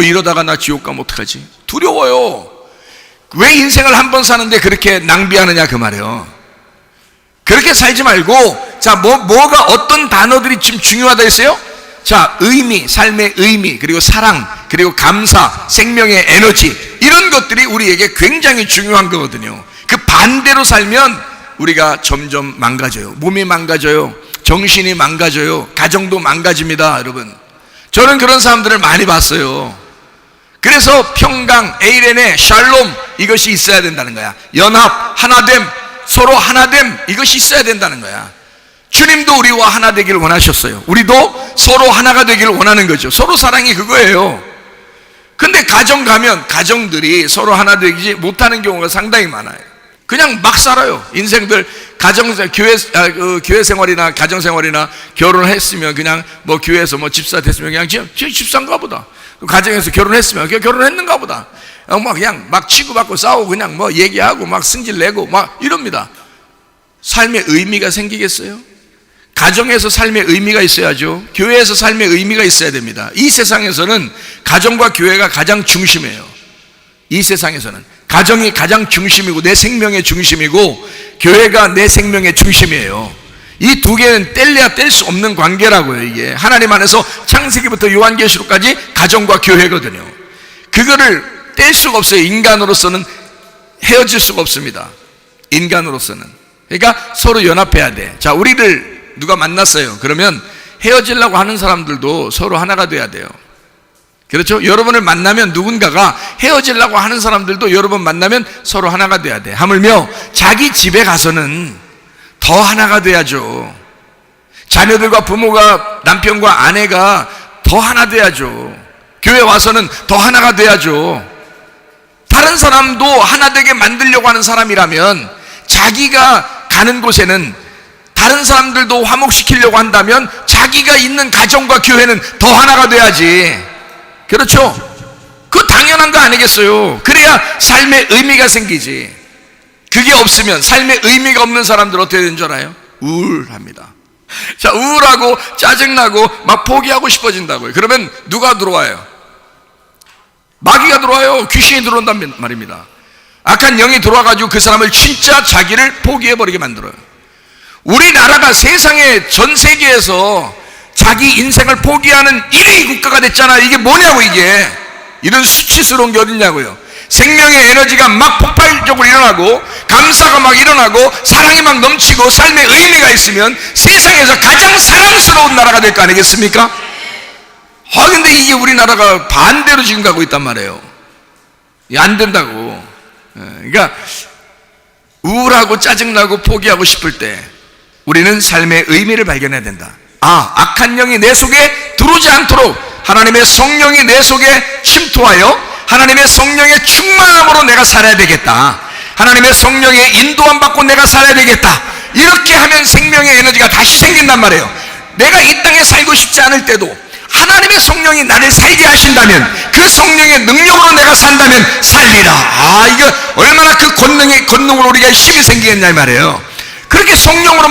이러다가 나 지옥 가면 어떡하지? 두려워요. 왜 인생을 한 번 사는데 그렇게 낭비하느냐, 그 말이에요. 그렇게 살지 말고, 자, 뭐가 어떤 단어들이 지금 중요하다 했어요? 자, 의미, 삶의 의미, 그리고 사랑, 그리고 감사, 생명의 에너지, 이런 것들이 우리에게 굉장히 중요한 거거든요. 그 반대로 살면 우리가 점점 망가져요. 몸이 망가져요. 정신이 망가져요. 가정도 망가집니다, 여러분. 저는 그런 사람들을 많이 봤어요. 그래서 평강, 에이레네, 샬롬, 이것이 있어야 된다는 거야. 연합, 하나됨, 서로 하나됨, 이것이 있어야 된다는 거야. 주님도 우리와 하나 되기를 원하셨어요. 우리도 서로 하나가 되기를 원하는 거죠. 서로 사랑이 그거예요. 근데 가정 가면 가정들이 서로 하나 되지 못하는 경우가 상당히 많아요. 그냥 막 살아요. 인생들 교회 생활이나 가정 생활이나 결혼을 했으면 그냥 뭐 교회에서 뭐 집사 됐으면 그냥 집사인가 보다. 가정에서 결혼했으면 그냥 결혼했는가 보다. 그냥 막 치고받고 싸우고 그냥 뭐 얘기하고 막 승질 내고 막 이럽니다. 삶의 의미가 생기겠어요? 가정에서 삶의 의미가 있어야죠. 교회에서 삶의 의미가 있어야 됩니다. 이 세상에서는 가정과 교회가 가장 중심이에요. 이 세상에서는 가정이 가장 중심이고 내 생명의 중심이고 교회가 내 생명의 중심이에요. 이 두 개는 뗄래야 뗄 수 없는 관계라고요. 이게 하나님 안에서 창세기부터 요한계시록까지 가정과 교회거든요. 그거를 뗄 수가 없어요. 인간으로서는 헤어질 수가 없습니다. 인간으로서는. 그러니까 서로 연합해야 돼. 자, 우리를 누가 만났어요. 그러면 헤어지려고 하는 사람들도 서로 하나가 돼야 돼요. 그렇죠? 여러분을 만나면 누군가가 헤어지려고 하는 사람들도 여러분 만나면 서로 하나가 돼야 돼. 하물며 자기 집에 가서는 더 하나가 돼야죠. 자녀들과 부모가, 남편과 아내가 더 하나 돼야죠. 교회 와서는 더 하나가 돼야죠. 다른 사람도 하나 되게 만들려고 하는 사람이라면 자기가 가는 곳에는 다른 사람들도 화목시키려고 한다면 자기가 있는 가정과 교회는 더 하나가 돼야지. 그렇죠? 그거 당연한 거 아니겠어요? 그래야 삶의 의미가 생기지. 그게 없으면, 삶의 의미가 없는 사람들 어떻게 되는 줄 알아요? 우울합니다. 자, 우울하고 짜증나고 막 포기하고 싶어진다고요. 그러면 누가 들어와요? 마귀가 들어와요. 귀신이 들어온단 말입니다. 악한 영이 들어와가지고 그 사람을 진짜 자기를 포기해버리게 만들어요. 우리나라가 세상에, 전 세계에서 자기 인생을 포기하는 1위 국가가 됐잖아요. 이게 뭐냐고, 이게. 이런 수치스러운 게 어딨냐고요. 생명의 에너지가 막 폭발적으로 일어나고 감사가 막 일어나고 사랑이 막 넘치고 삶의 의미가 있으면 세상에서 가장 사랑스러운 나라가 될 거 아니겠습니까? 근데 이게 우리나라가 반대로 지금 가고 있단 말이에요. 안 된다고. 그러니까 우울하고 짜증나고 포기하고 싶을 때 우리는 삶의 의미를 발견해야 된다. 악한 영이 내 속에 들어오지 않도록 하나님의 성령이 내 속에 침투하여 하나님의 성령의 충만함으로 내가 살아야 되겠다. 하나님의 성령의 인도함 받고 내가 살아야 되겠다. 이렇게 하면 생명의 에너지가 다시 생긴단 말이에요. 내가 이 땅에 살고 싶지 않을 때도 하나님의 성령이 나를 살게 하신다면, 그 성령의 능력으로 내가 산다면 살리라. 이거 얼마나 그 권능으로 우리가 힘이 생기겠냐 이 말이에요. 그렇게 성령으로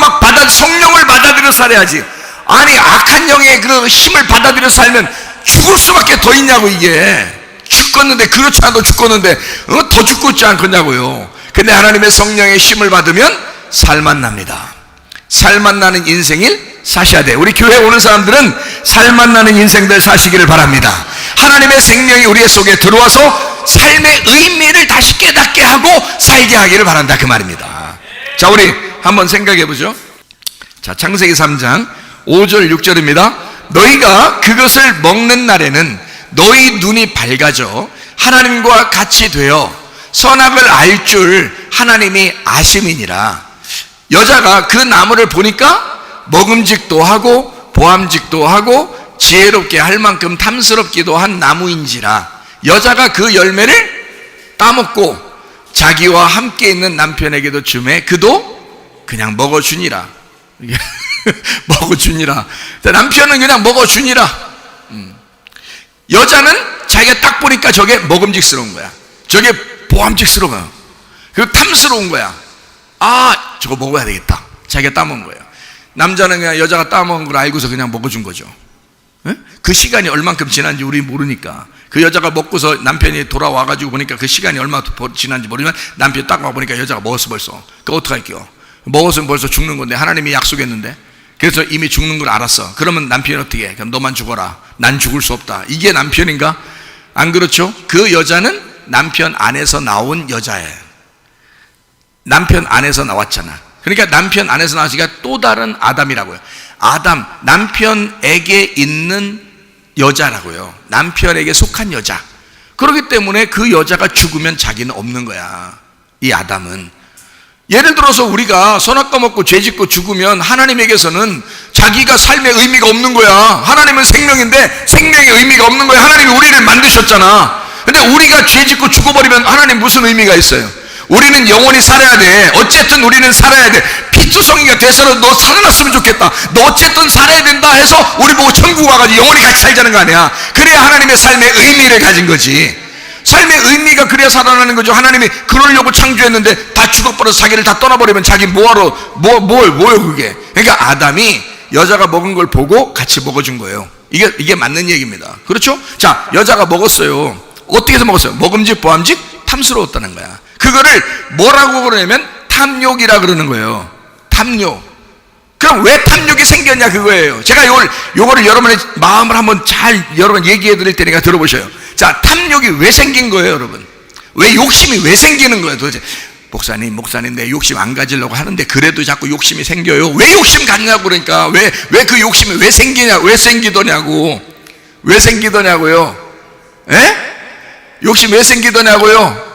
성령을 받아들여 살아야지. 아니, 악한 영의 그 힘을 받아들여 살면 죽을 수밖에 더 있냐고. 이게 죽겠는데, 그렇지 않아도 죽겠는데 더 죽고 있지 않겠냐고요. 근데 하나님의 성령의 힘을 받으면 살만 납니다. 살만 나는 인생을 사셔야 돼. 우리 교회에 오는 사람들은 살만 나는 인생들 사시기를 바랍니다. 하나님의 생명이 우리 속에 들어와서 삶의 의미를 다시 깨닫게 하고 살게 하기를 바란다, 그 말입니다. 자, 우리 한번 생각해 보죠. 자, 창세기 3장 5절 6절입니다. 너희가 그것을 먹는 날에는 너희 눈이 밝아져 하나님과 같이 되어 선악을 알 줄 하나님이 아심이니라. 여자가 그 나무를 보니까 먹음직도 하고 보암직도 하고 지혜롭게 할 만큼 탐스럽기도 한 나무인지라. 여자가 그 열매를 따먹고 자기와 함께 있는 남편에게도 주매 그도 그냥 먹어주니라. 먹어주니라. 남편은 그냥 먹어주니라. 여자는 자기가 딱 보니까 저게 먹음직스러운 거야. 저게 보암직스러운 거야. 그리고 탐스러운 거야. 저거 먹어야 되겠다. 자기가 따먹은 거예요. 남자는 그냥 여자가 따먹은 걸 알고서 그냥 먹어준 거죠. 그 시간이 얼만큼 지난지 우리 모르니까. 그 여자가 먹고서 남편이 돌아와가지고 보니까 그 시간이 얼마 지난지 모르면 남편이 딱 와보니까 여자가 먹었어 벌써. 그거 어떡할게요? 먹었으면 벌써 죽는 건데, 하나님이 약속했는데. 그래서 이미 죽는 걸 알았어. 그러면 남편이 어떻게 해? 그럼 너만 죽어라. 난 죽을 수 없다. 이게 남편인가? 안 그렇죠? 그 여자는 남편 안에서 나온 여자예요. 남편 안에서 나왔잖아. 그러니까 남편 안에서 나왔으니까 또 다른 아담이라고요. 아담, 남편에게 있는 여자라고요. 남편에게 속한 여자. 그렇기 때문에 그 여자가 죽으면 자기는 없는 거야, 이 아담은. 예를 들어서 우리가 선악과 먹고 죄짓고 죽으면 하나님에게서는 자기가 삶의 의미가 없는 거야. 하나님은 생명인데 생명의 의미가 없는 거야. 하나님이 우리를 만드셨잖아. 근데 우리가 죄짓고 죽어버리면 하나님 무슨 의미가 있어요? 우리는 영원히 살아야 돼. 어쨌든 우리는 살아야 돼. 피투성이가 돼서는 너 살아났으면 좋겠다. 너 어쨌든 살아야 된다 해서 우리 보고 천국 와가지고 영원히 같이 살자는 거 아니야. 그래야 하나님의 삶의 의미를 가진 거지. 삶의 의미가 그래야 살아나는 거죠. 하나님이 그러려고 창조했는데 다 죽어버려서 자기를 다 떠나버리면 자기 뭐하러 뭐요 그게. 그러니까 아담이 여자가 먹은 걸 보고 같이 먹어준 거예요. 이게 맞는 얘기입니다. 그렇죠? 자, 여자가 먹었어요. 어떻게 해서 먹었어요? 먹음직 보암직 탐스러웠다는 거야. 그거를 뭐라고 그러냐면 탐욕이라 그러는 거예요. 탐욕. 그럼 왜 탐욕이 생겼냐 그거예요. 제가 요거를 여러분의 마음을 한번 잘 여러분 얘기해 드릴 테니까 들어보셔요. 자, 탐욕이 왜 생긴 거예요, 여러분? 왜 욕심이 왜 생기는 거예요, 도대체? 목사님 내 욕심 안 가지려고 하는데 그래도 자꾸 욕심이 생겨요. 왜 욕심 갖냐고. 그러니까 왜 그 욕심이 왜 생기더냐고요? 에? 욕심 왜 생기더냐고요?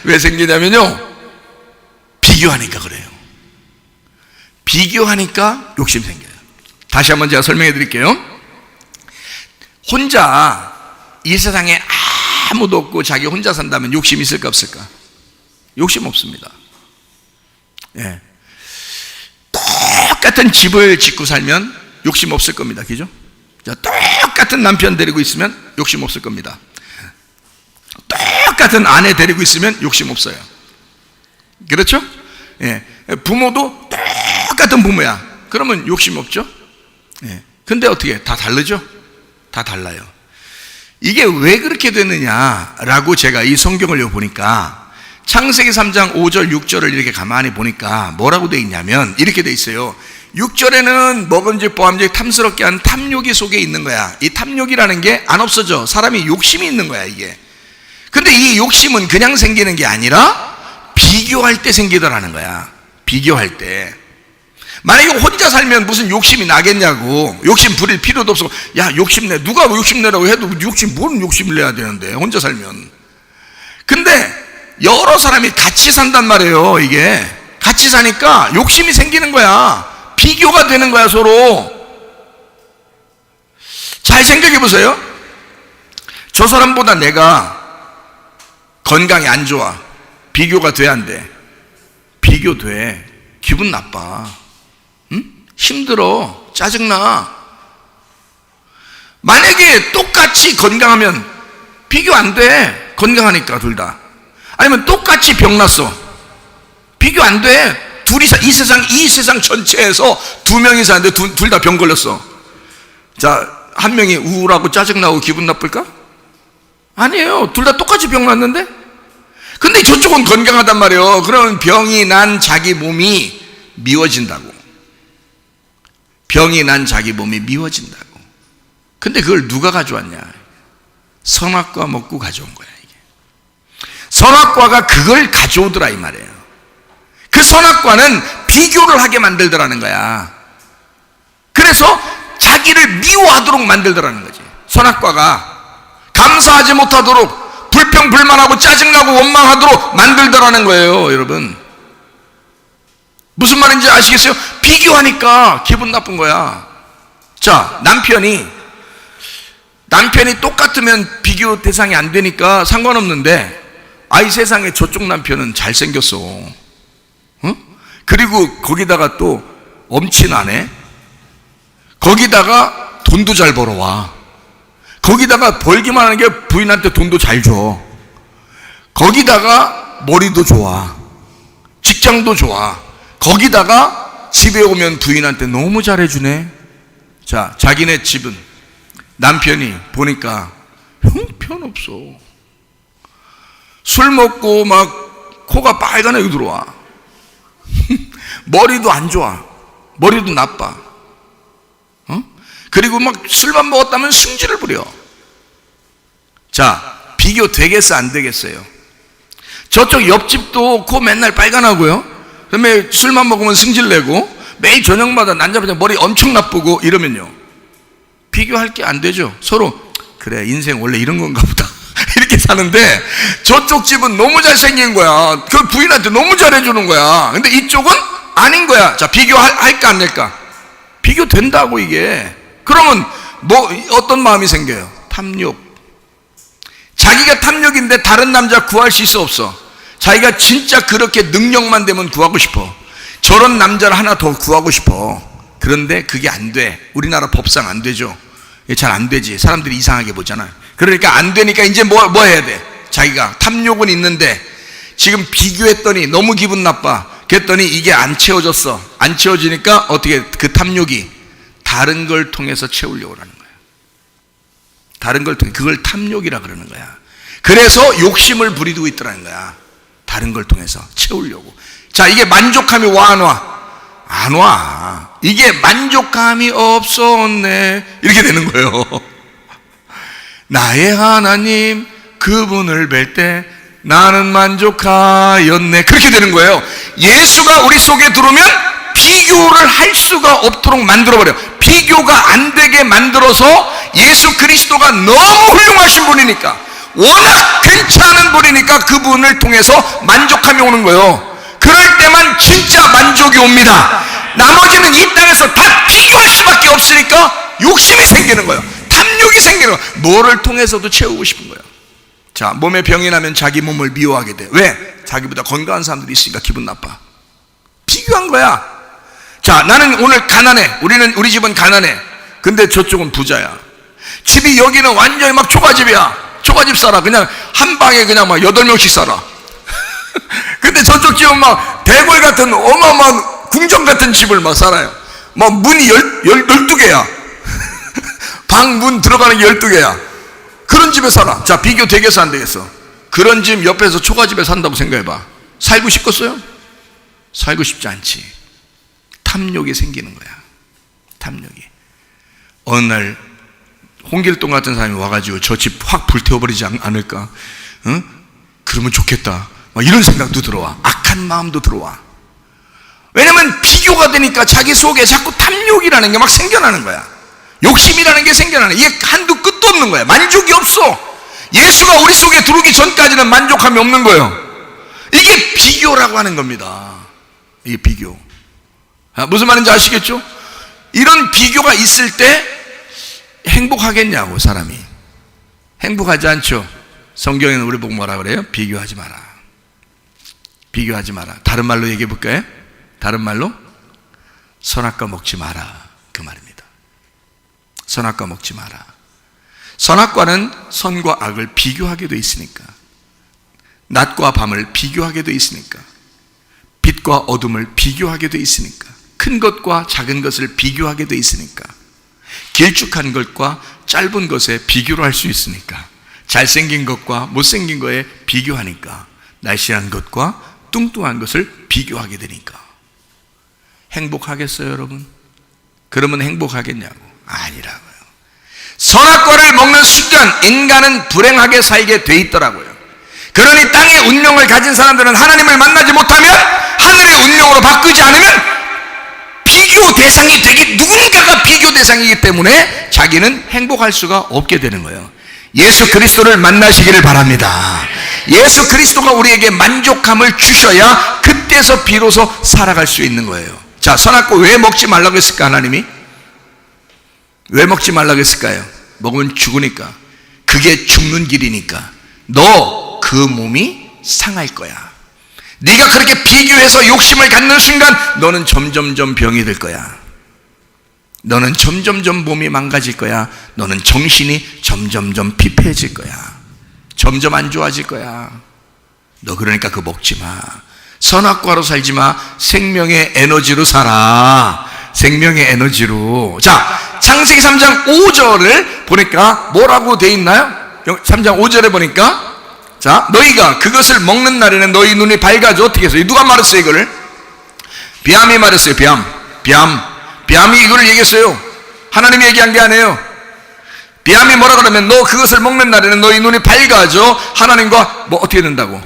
왜 생기냐면요, 비교하니까 그래요. 비교하니까 욕심 생겨요. 다시 한번 제가 설명해 드릴게요. 혼자 이 세상에 아무도 없고 자기 혼자 산다면 욕심 있을까 없을까? 욕심 없습니다. 예. 똑같은 집을 짓고 살면 욕심 없을 겁니다. 그죠? 똑같은 남편 데리고 있으면 욕심 없을 겁니다. 똑같은 아내 데리고 있으면 욕심 없어요. 그렇죠? 예. 부모도 똑같은 부모야. 그러면 욕심 없죠? 예. 근데 어떻게? 다 다르죠? 다 달라요. 이게 왜 그렇게 되느냐라고 제가 이 성경을 보니까 창세기 3장 5절 6절을 이렇게 가만히 보니까 뭐라고 되어 있냐면 이렇게 되어 있어요. 6절에는 먹음직 보암직 탐스럽게 하는 탐욕이 속에 있는 거야. 이 탐욕이라는 게 안 없어져. 사람이 욕심이 있는 거야, 이게. 근데 이 욕심은 그냥 생기는 게 아니라 비교할 때 생기더라는 거야. 비교할 때. 만약에 혼자 살면 무슨 욕심이 나겠냐고. 욕심 부릴 필요도 없어. 야, 욕심내. 누가 욕심내라고 해도 뭔 욕심을 내야 되는데, 혼자 살면. 근데 여러 사람이 같이 산단 말이에요. 이게 같이 사니까 욕심이 생기는 거야. 비교가 되는 거야, 서로. 잘 생각해 보세요. 저 사람보다 내가 건강이 안 좋아. 비교가 돼, 안 돼? 비교돼. 기분 나빠. 응? 힘들어. 짜증나. 만약에 똑같이 건강하면 비교 안 돼. 건강하니까 둘 다. 아니면 똑같이 병났어. 비교 안 돼. 이 세상 전체에서 두 명이 사는데 둘 다 병 걸렸어. 자, 한 명이 우울하고 짜증나고 기분 나쁠까? 아니에요. 둘 다 똑같이 병 났는데? 근데 저쪽은 건강하단 말이에요. 그러면 병이 난 자기 몸이 미워진다고. 병이 난 자기 몸이 미워진다고. 근데 그걸 누가 가져왔냐? 선악과 먹고 가져온 거야, 이게. 선악과가 그걸 가져오더라, 이 말이에요. 그 선악과는 비교를 하게 만들더라는 거야. 그래서 자기를 미워하도록 만들더라는 거지. 선악과가 감사하지 못하도록, 불평불만하고 짜증나고 원망하도록 만들더라는 거예요, 여러분. 무슨 말인지 아시겠어요? 비교하니까 기분 나쁜 거야. 자, 남편이 똑같으면 비교 대상이 안 되니까 상관없는데, 아이 세상에 저쪽 남편은 잘생겼어. 어? 그리고 거기다가 또 엄친아네. 거기다가 돈도 잘 벌어와. 거기다가 벌기만 하는 게 부인한테 돈도 잘 줘. 거기다가 머리도 좋아. 직장도 좋아. 거기다가 집에 오면 부인한테 너무 잘해주네. 자, 자기네 집은 남편이 보니까 형편없어. 술 먹고 막 코가 빨간하게 들어와. 머리도 안 좋아. 머리도 나빠. 그리고 막 술만 먹었다면 승질을 부려. 자, 비교 되겠어, 안 되겠어요? 저쪽 옆집도 코 맨날 빨간하고요. 그다음에 술만 먹으면 승질 내고 매일 저녁마다 난자마자 머리 엄청 나쁘고 이러면요, 비교할 게 안 되죠. 서로 그래, 인생 원래 이런 건가 보다 이렇게 사는데, 저쪽 집은 너무 잘생긴 거야. 그 부인한테 너무 잘해주는 거야. 근데 이쪽은 아닌 거야. 자, 비교할까 안 될까? 비교된다고, 이게. 그러면 뭐 어떤 마음이 생겨요? 탐욕. 자기가 탐욕인데 다른 남자 구할 수 있어, 없어? 자기가 진짜 그렇게 능력만 되면 구하고 싶어. 저런 남자를 하나 더 구하고 싶어. 그런데 그게 안 돼. 우리나라 법상 안 되죠. 잘 안 되지. 사람들이 이상하게 보잖아요. 그러니까 안 되니까 이제 뭐 해야 돼? 자기가 탐욕은 있는데 지금 비교했더니 너무 기분 나빠. 그랬더니 이게 안 채워졌어. 안 채워지니까 어떻게, 그 탐욕이 다른 걸 통해서 채우려고 하는 거야. 다른 걸 통해. 그걸 탐욕이라 그러는 거야. 그래서 욕심을 부리고 있더라는 거야. 다른 걸 통해서 채우려고. 자, 이게 만족감이 와, 안 와? 안 와. 이게 만족감이 없었네, 이렇게 되는 거예요. 나의 하나님 그분을 뵐 때 나는 만족하였네, 그렇게 되는 거예요. 예수가 우리 속에 들어오면 비교를 할 수가 없도록 만들어버려. 비교가 안 되게 만들어서, 예수 그리스도가 너무 훌륭하신 분이니까, 워낙 괜찮은 분이니까 그분을 통해서 만족함이 오는 거예요. 그럴 때만 진짜 만족이 옵니다. 나머지는 이 땅에서 다 비교할 수밖에 없으니까 욕심이 생기는 거예요. 탐욕이 생기는 거예요. 뭐를 통해서도 채우고 싶은 거예요. 자, 몸에 병이 나면 자기 몸을 미워하게 돼. 왜? 자기보다 건강한 사람들이 있으니까 기분 나빠. 비교한 거야. 자, 나는 오늘 가난해. 우리 집은 가난해. 근데 저쪽은 부자야. 집이 여기는 완전히 막 초가집이야. 초가집 살아. 그냥 한 방에 그냥 막 8명씩 살아. 근데 저쪽 집은 막 대궐 같은 어마어마한 궁정 같은 집을 막 살아요. 막 문이 12개야. 방 문 들어가는 게 12개야. 그런 집에 살아. 자, 비교 되겠어, 안 되겠어? 그런 집 옆에서 초가집에 산다고 생각해봐. 살고 싶겠어요? 살고 싶지 않지. 탐욕이 생기는 거야. 탐욕이. 어느 날 홍길동 같은 사람이 와가지고 저 집 확 불태워버리지 않을까? 응? 그러면 좋겠다. 막 이런 생각도 들어와. 악한 마음도 들어와. 왜냐면 비교가 되니까 자기 속에 자꾸 탐욕이라는 게 막 생겨나는 거야. 욕심이라는 게 생겨나는 거야. 이게 한두 끝도 없는 거야. 만족이 없어. 예수가 우리 속에 들어오기 전까지는 만족함이 없는 거예요. 이게 비교라고 하는 겁니다. 이게 비교. 무슨 말인지 아시겠죠? 이런 비교가 있을 때 행복하겠냐고, 사람이. 행복하지 않죠. 성경에는 우리 보고 뭐라 그래요? 비교하지 마라. 비교하지 마라. 다른 말로 얘기해 볼까요? 다른 말로 선악과 먹지 마라, 그 말입니다. 선악과 먹지 마라. 선악과는 선과 악을 비교하게 돼 있으니까, 낮과 밤을 비교하게 돼 있으니까, 빛과 어둠을 비교하게 돼 있으니까, 큰 것과 작은 것을 비교하게 돼 있으니까, 길쭉한 것과 짧은 것에 비교를 할 수 있으니까, 잘생긴 것과 못생긴 것에 비교하니까, 날씬한 것과 뚱뚱한 것을 비교하게 되니까. 행복하겠어요, 여러분? 그러면 행복하겠냐고? 아니라고요. 선악과를 먹는 순간 인간은 불행하게 살게 돼 있더라고요. 그러니 땅의 운명을 가진 사람들은 하나님을 만나지 못하면, 하늘의 운명으로 바꾸지 않으면 비교 대상이 되기, 누군가가 비교 대상이기 때문에 자기는 행복할 수가 없게 되는 거예요. 예수 그리스도를 만나시기를 바랍니다. 예수 그리스도가 우리에게 만족함을 주셔야 그때서 비로소 살아갈 수 있는 거예요. 자, 선악과 왜 먹지 말라고 했을까, 하나님이? 왜 먹지 말라고 했을까요? 먹으면 죽으니까. 그게 죽는 길이니까. 너 그 몸이 상할 거야. 네가 그렇게 비교해서 욕심을 갖는 순간 너는 점점점 병이 될 거야. 너는 점점점 몸이 망가질 거야. 너는 정신이 점점점 피폐해질 거야. 점점 안 좋아질 거야. 너 그러니까 그거 먹지 마. 선악과로 살지 마. 생명의 에너지로 살아. 생명의 에너지로. 자, 창세기 3장 5절을 보니까 뭐라고 돼 있나요? 3장 5절에 보니까, 자, 너희가 그것을 먹는 날에는 너희 눈이 밝아져. 어떻게 했어요? 누가 말했어요, 이거를? 뱀이 말했어요. 뱀이 이거를 얘기했어요. 하나님이 얘기한 게 아니에요. 뱀이 뭐라 그러면, 너 그것을 먹는 날에는 너희 눈이 밝아져. 하나님과 뭐 어떻게 된다고?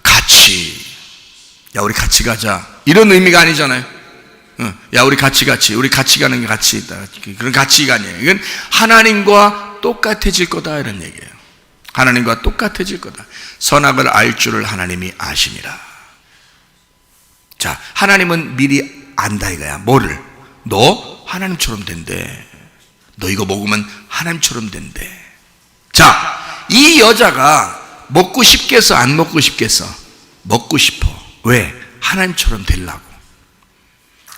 같이. 야, 우리 같이 가자. 이런 의미가 아니잖아요. 야, 우리 같이 우리 같이 가는 게 같이 있다. 그런 가치가 아니에요. 이건 하나님과 똑같아질 거다, 이런 얘기예요. 하나님과 똑같아질 거다. 선악을 알 줄을 하나님이 아심이라. 자, 하나님은 미리 안다 이거야. 뭐를? 너 하나님처럼 된대. 너 이거 먹으면 하나님처럼 된대. 자, 이 여자가 먹고 싶겠어, 안 먹고 싶겠어? 먹고 싶어. 왜? 하나님처럼 되려고.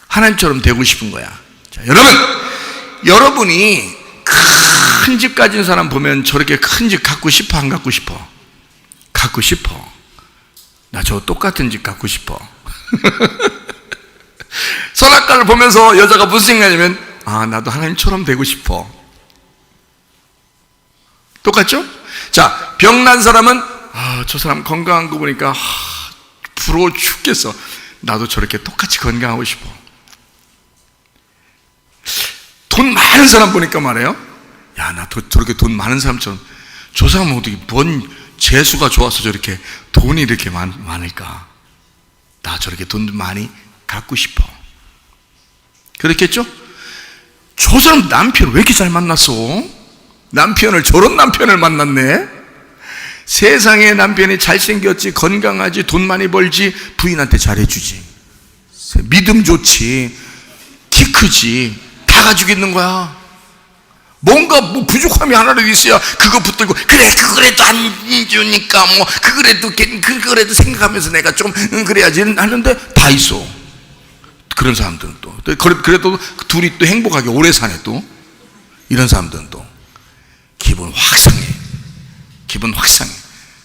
하나님처럼 되고 싶은 거야. 자, 여러분이 큰 집 가진 사람 보면 저렇게 큰 집 갖고 싶어, 안 갖고 싶어? 갖고 싶어. 나 저 똑같은 집 갖고 싶어. 선악과를 보면서 여자가 무슨 생각이냐면, 아, 나도 하나님처럼 되고 싶어. 똑같죠? 자, 병난 사람은, 아, 저 사람 건강한 거 보니까 부러워 죽겠어. 나도 저렇게 똑같이 건강하고 싶어. 돈 많은 사람 보니까 말이에요, 야, 나 저렇게 돈 많은 사람처럼, 저 사람은 어떻게 뭔 재수가 좋아서 저렇게 돈이 이렇게 많을까? 나 저렇게 돈 많이 갖고 싶어. 그렇겠죠? 저 사람 남편 왜 이렇게 잘 만났어? 저런 남편을 만났네? 세상에 남편이 잘생겼지, 건강하지, 돈 많이 벌지, 부인한테 잘해주지, 믿음 좋지, 키 크지, 다 가지고 있는 거야. 뭔가 뭐 부족함이 하나라도 있어야 그거 붙들고, 그래, 그거라도 안 주니까 뭐 그거라도 생각하면서 내가 좀 그래야지 하는데 다 있어. 그런 사람들은 또 그래도 둘이 또 행복하게 오래 사네. 또 이런 사람들은 또 기분 확 상해.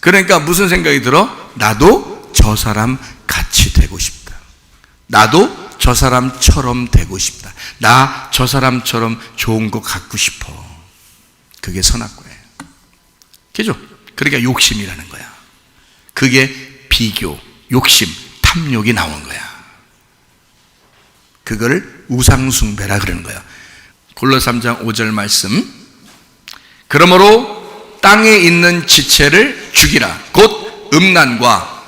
그러니까 무슨 생각이 들어? 나도 저 사람 같이 되고 싶다. 나도 저 사람처럼 되고 싶다. 나 저 사람처럼 좋은 거 갖고 싶어. 그게 선악과예요. 그죠? 그러니까 욕심이라는 거야. 그게 비교, 욕심, 탐욕이 나온 거야. 그걸 우상숭배라 그러는 거야. 골로새 3장 5절 말씀. 그러므로 땅에 있는 지체를 죽이라. 곧 음란과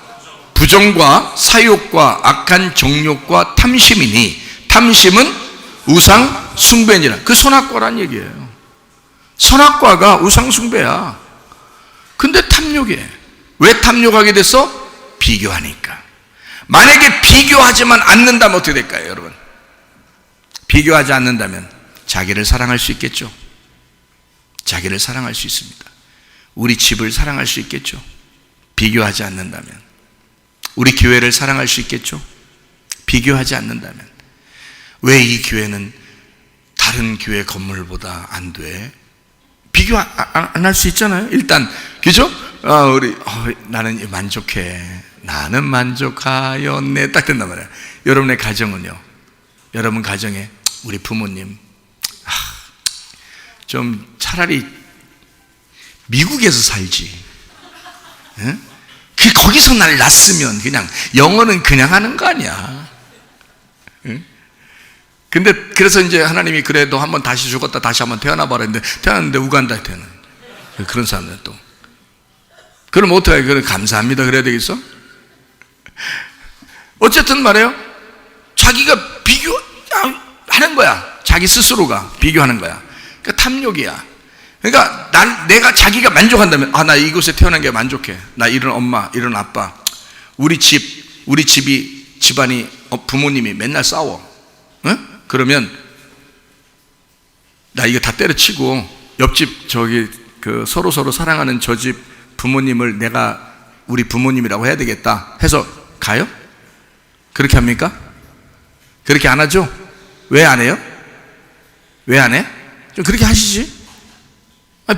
부정과 사욕과 악한 정욕과 탐심이니, 탐심은 우상 숭배니라. 그 선악과란 얘기예요. 선악과가 우상 숭배야. 근데 탐욕해. 왜 탐욕하게 됐어? 비교하니까. 만약에 비교하지만 않는다면 어떻게 될까요, 여러분? 비교하지 않는다면 자기를 사랑할 수 있겠죠. 자기를 사랑할 수 있습니다. 우리 집을 사랑할 수 있겠죠. 비교하지 않는다면. 우리 교회를 사랑할 수 있겠죠. 비교하지 않는다면. 왜 이 교회는 다른 교회 건물보다 안 돼? 비교 안 할 수 있잖아요. 일단, 그죠? 나는 만족해. 나는 만족하였네. 딱 된단 말이에요. 여러분의 가정은요? 여러분 가정에 우리 부모님, 좀 차라리 미국에서 살지. 응? 거기서 날 낳았으면 그냥 영어는 그냥 하는 거 아니야. 응? 근데 그래서 이제 하나님이 그래 너 한번 다시 죽었다 다시 한번 태어나봐라 했는데 태어났는데 우간다에 태어나. 그런 사람들 또. 그럼 어떡해? 그래 감사합니다 그래야 되겠어? 어쨌든 말이에요. 자기가 비교하는 거야. 자기 스스로가 비교하는 거야. 그러니까 탐욕이야. 그러니까 내가 자기가 만족한다면 나 이곳에 태어난 게 만족해. 나 이런 엄마, 이런 아빠, 우리 집안이 부모님이 맨날 싸워. 응? 그러면 나 이거 다 때려치고 옆집 서로 사랑하는 저 집 부모님을 내가 우리 부모님이라고 해야 되겠다 해서 가요? 그렇게 합니까? 그렇게 안 하죠? 왜 안 해요? 왜 안 해? 좀 그렇게 하시지.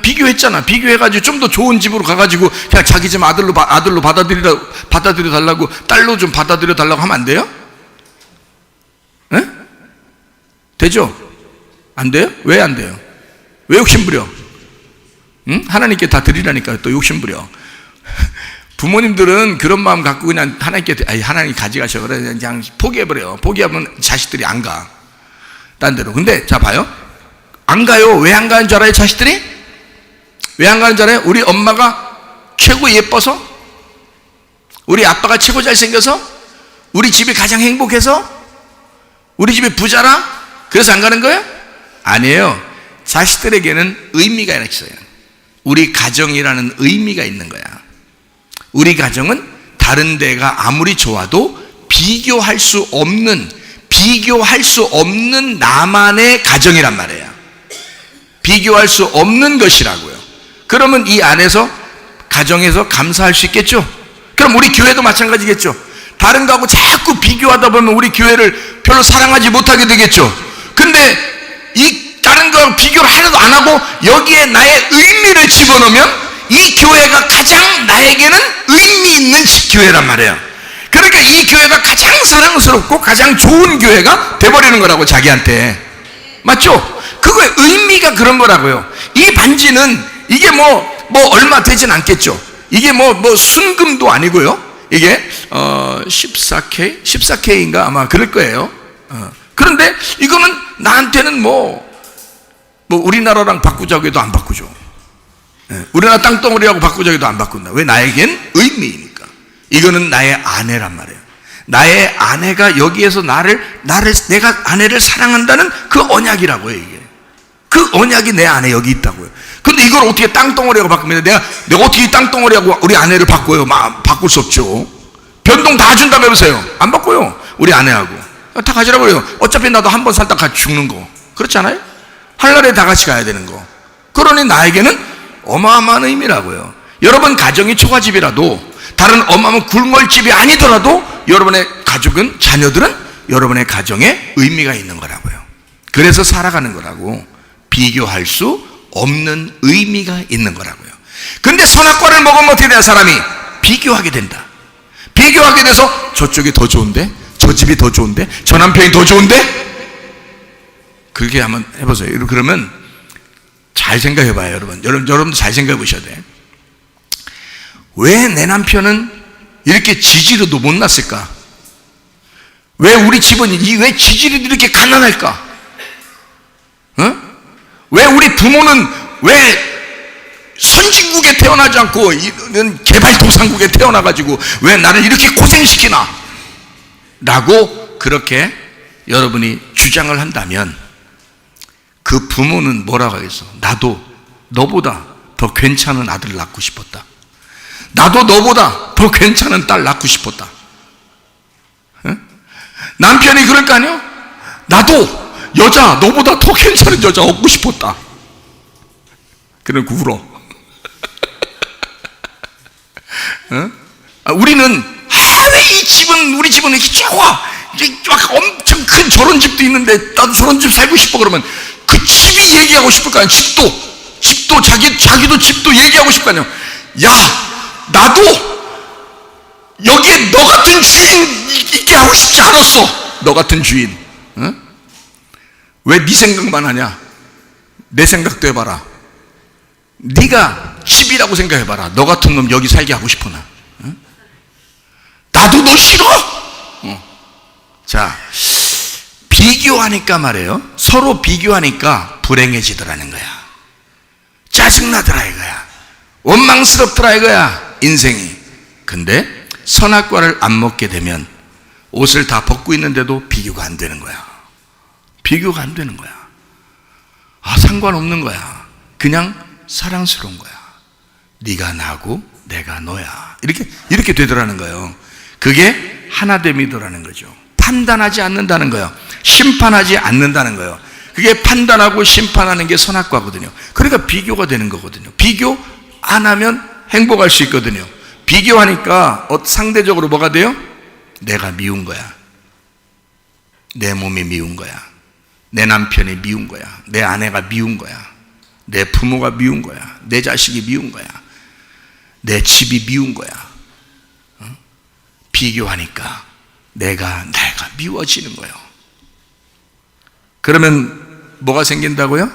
비교했잖아. 비교해가지고 좀 더 좋은 집으로 가가지고 그냥 자기 집 아들로 받아들여 달라고, 딸로 좀 받아들여 달라고 하면 안 돼요? 에? 되죠? 안 돼요? 왜 안 돼요? 왜 욕심부려? 응? 하나님께 다 드리라니까 또 욕심부려. 부모님들은 그런 마음 갖고 그냥 하나님께 하나님 가져가셔. 그래 그냥 포기해버려요. 포기하면 자식들이 안 가. 딴 데로. 근데 자 봐요. 안 가요. 왜 안 가는 줄 알아요, 자식들이? 왜 안 가는 줄 알아요? 우리 엄마가 최고 예뻐서? 우리 아빠가 최고 잘생겨서? 우리 집이 가장 행복해서? 우리 집이 부자라? 그래서 안 가는 거예요? 아니에요. 자식들에게는 의미가 있어요. 우리 가정이라는 의미가 있는 거야. 우리 가정은 다른 데가 아무리 좋아도 비교할 수 없는 나만의 가정이란 말이에요. 비교할 수 없는 것이라고요. 그러면 이 안에서 가정에서 감사할 수 있겠죠? 그럼 우리 교회도 마찬가지겠죠? 다른 거하고 자꾸 비교하다 보면 우리 교회를 별로 사랑하지 못하게 되겠죠? 근데 이 다른 거하고 비교를 하나도 안 하고 여기에 나의 의미를 집어넣으면 이 교회가 가장 나에게는 의미 있는 교회란 말이에요. 그러니까 이 교회가 가장 사랑스럽고 가장 좋은 교회가 돼버리는 거라고, 자기한테. 맞죠? 그거의 의미가 그런 거라고요. 이 반지는 이게 뭐 얼마 되진 않겠죠. 이게 순금도 아니고요. 이게 14K인가 아마 그럴 거예요. 그런데 이거는 나한테는 우리나라랑 바꾸자고 해도 안 바꾸죠. 우리나라 땅덩어리하고 바꾸자고 해도 안 바꾼다. 왜? 나에겐 의미이니까. 이거는 나의 아내란 말이에요. 나의 아내가 여기에서 내가 아내를 사랑한다는 그 언약이라고요, 이게. 그 언약이 내 안에 여기 있다고요. 근데 이걸 어떻게 땅덩어리하고 바꿉니다. 내가 어떻게 이 땅덩어리하고 우리 아내를 바꿔요? 바꿀 수 없죠. 변동 다 준다면서요? 안 바꿔요. 우리 아내하고 다 가지라고 해요. 어차피 나도 한 번 살다 같이 죽는 거. 그렇지 않아요? 하늘나라에 다 같이 가야 되는 거. 그러니 나에게는 어마어마한 의미라고요. 여러분 가정이 초가집이라도, 다른 어마어마한 굴몰집이 아니더라도 여러분의 가족은, 자녀들은 여러분의 가정에 의미가 있는 거라고요. 그래서 살아가는 거라고. 비교할 수 없는 의미가 있는 거라고요. 근데 선악과를 먹으면 어떻게 돼요? 사람이 비교하게 된다. 비교하게 돼서 저쪽이 더 좋은데, 저 집이 더 좋은데, 저 남편이 더 좋은데. 그렇게 한번 해보세요. 그러면 잘 생각해봐요, 여러분. 여러분도 잘 생각해 보셔야 돼. 왜 내 남편은 이렇게 지지로도 못 났을까? 왜 우리 집은 왜 지지리도 이렇게 가난할까? 왜 우리 부모는 왜 선진국에 태어나지 않고 이런 개발도상국에 태어나가지고 왜 나를 이렇게 고생시키나? 라고 그렇게 여러분이 주장을 한다면 그 부모는 뭐라고 하겠어? 나도 너보다 더 괜찮은 아들을 낳고 싶었다. 나도 너보다 더 괜찮은 딸 낳고 싶었다. 남편이 그럴 거 아니에요? 나도 여자 너보다 더 괜찮은 여자 얻고 싶었다. 그러고 울어. 우리는 왜 이 집은, 우리 집은 이렇게 좋아, 막 엄청 큰 저런 집도 있는데 나도 저런 집 살고 싶어. 그러면 그 집이 얘기하고 싶을 거 아니야. 집도 자기도 집도 얘기하고 싶을 거 아니야. 야, 나도 여기에 너 같은 주인 있게 하고 싶지 않았어. 너 같은 주인. 왜 네 생각만 하냐? 내 생각도 해봐라. 네가 집이라고 생각해봐라. 너 같은 놈 여기 살게 하고 싶어 나. 나도 너 싫어. 자, 비교하니까 말이에요. 서로 비교하니까 불행해지더라는 거야. 짜증나더라 이거야. 원망스럽더라 이거야, 인생이. 근데 선악과를 안 먹게 되면 옷을 다 벗고 있는데도 비교가 안 되는 거야. 비교가 안 되는 거야. 상관없는 거야. 그냥 사랑스러운 거야. 네가 나고 내가 너야. 이렇게 되더라는 거예요. 그게 하나됨이더라는 거죠. 판단하지 않는다는 거예요. 심판하지 않는다는 거예요. 그게 판단하고 심판하는 게 선악과거든요. 그러니까 비교가 되는 거거든요. 비교 안 하면 행복할 수 있거든요. 비교하니까 상대적으로 뭐가 돼요? 내가 미운 거야. 내 몸이 미운 거야. 내 남편이 미운 거야. 내 아내가 미운 거야. 내 부모가 미운 거야. 내 자식이 미운 거야. 내 집이 미운 거야. 비교하니까 내가 미워지는 거예요. 그러면 뭐가 생긴다고요?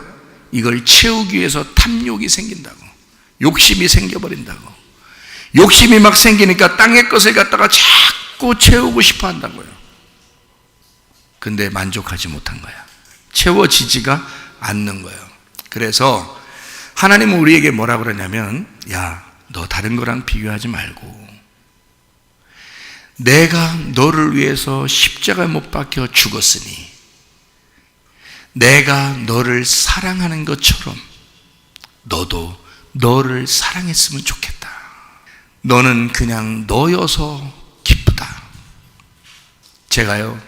이걸 채우기 위해서 탐욕이 생긴다고. 욕심이 생겨버린다고. 욕심이 막 생기니까 땅의 것을 갖다가 자꾸 채우고 싶어 한다고요. 근데 만족하지 못한 거야. 채워지지가 않는 거예요. 그래서 하나님은 우리에게 뭐라 그러냐면, 야, 너 다른 거랑 비교하지 말고 내가 너를 위해서 십자가에 못 박혀 죽었으니 내가 너를 사랑하는 것처럼 너도 너를 사랑했으면 좋겠다. 너는 그냥 너여서 기쁘다. 제가요,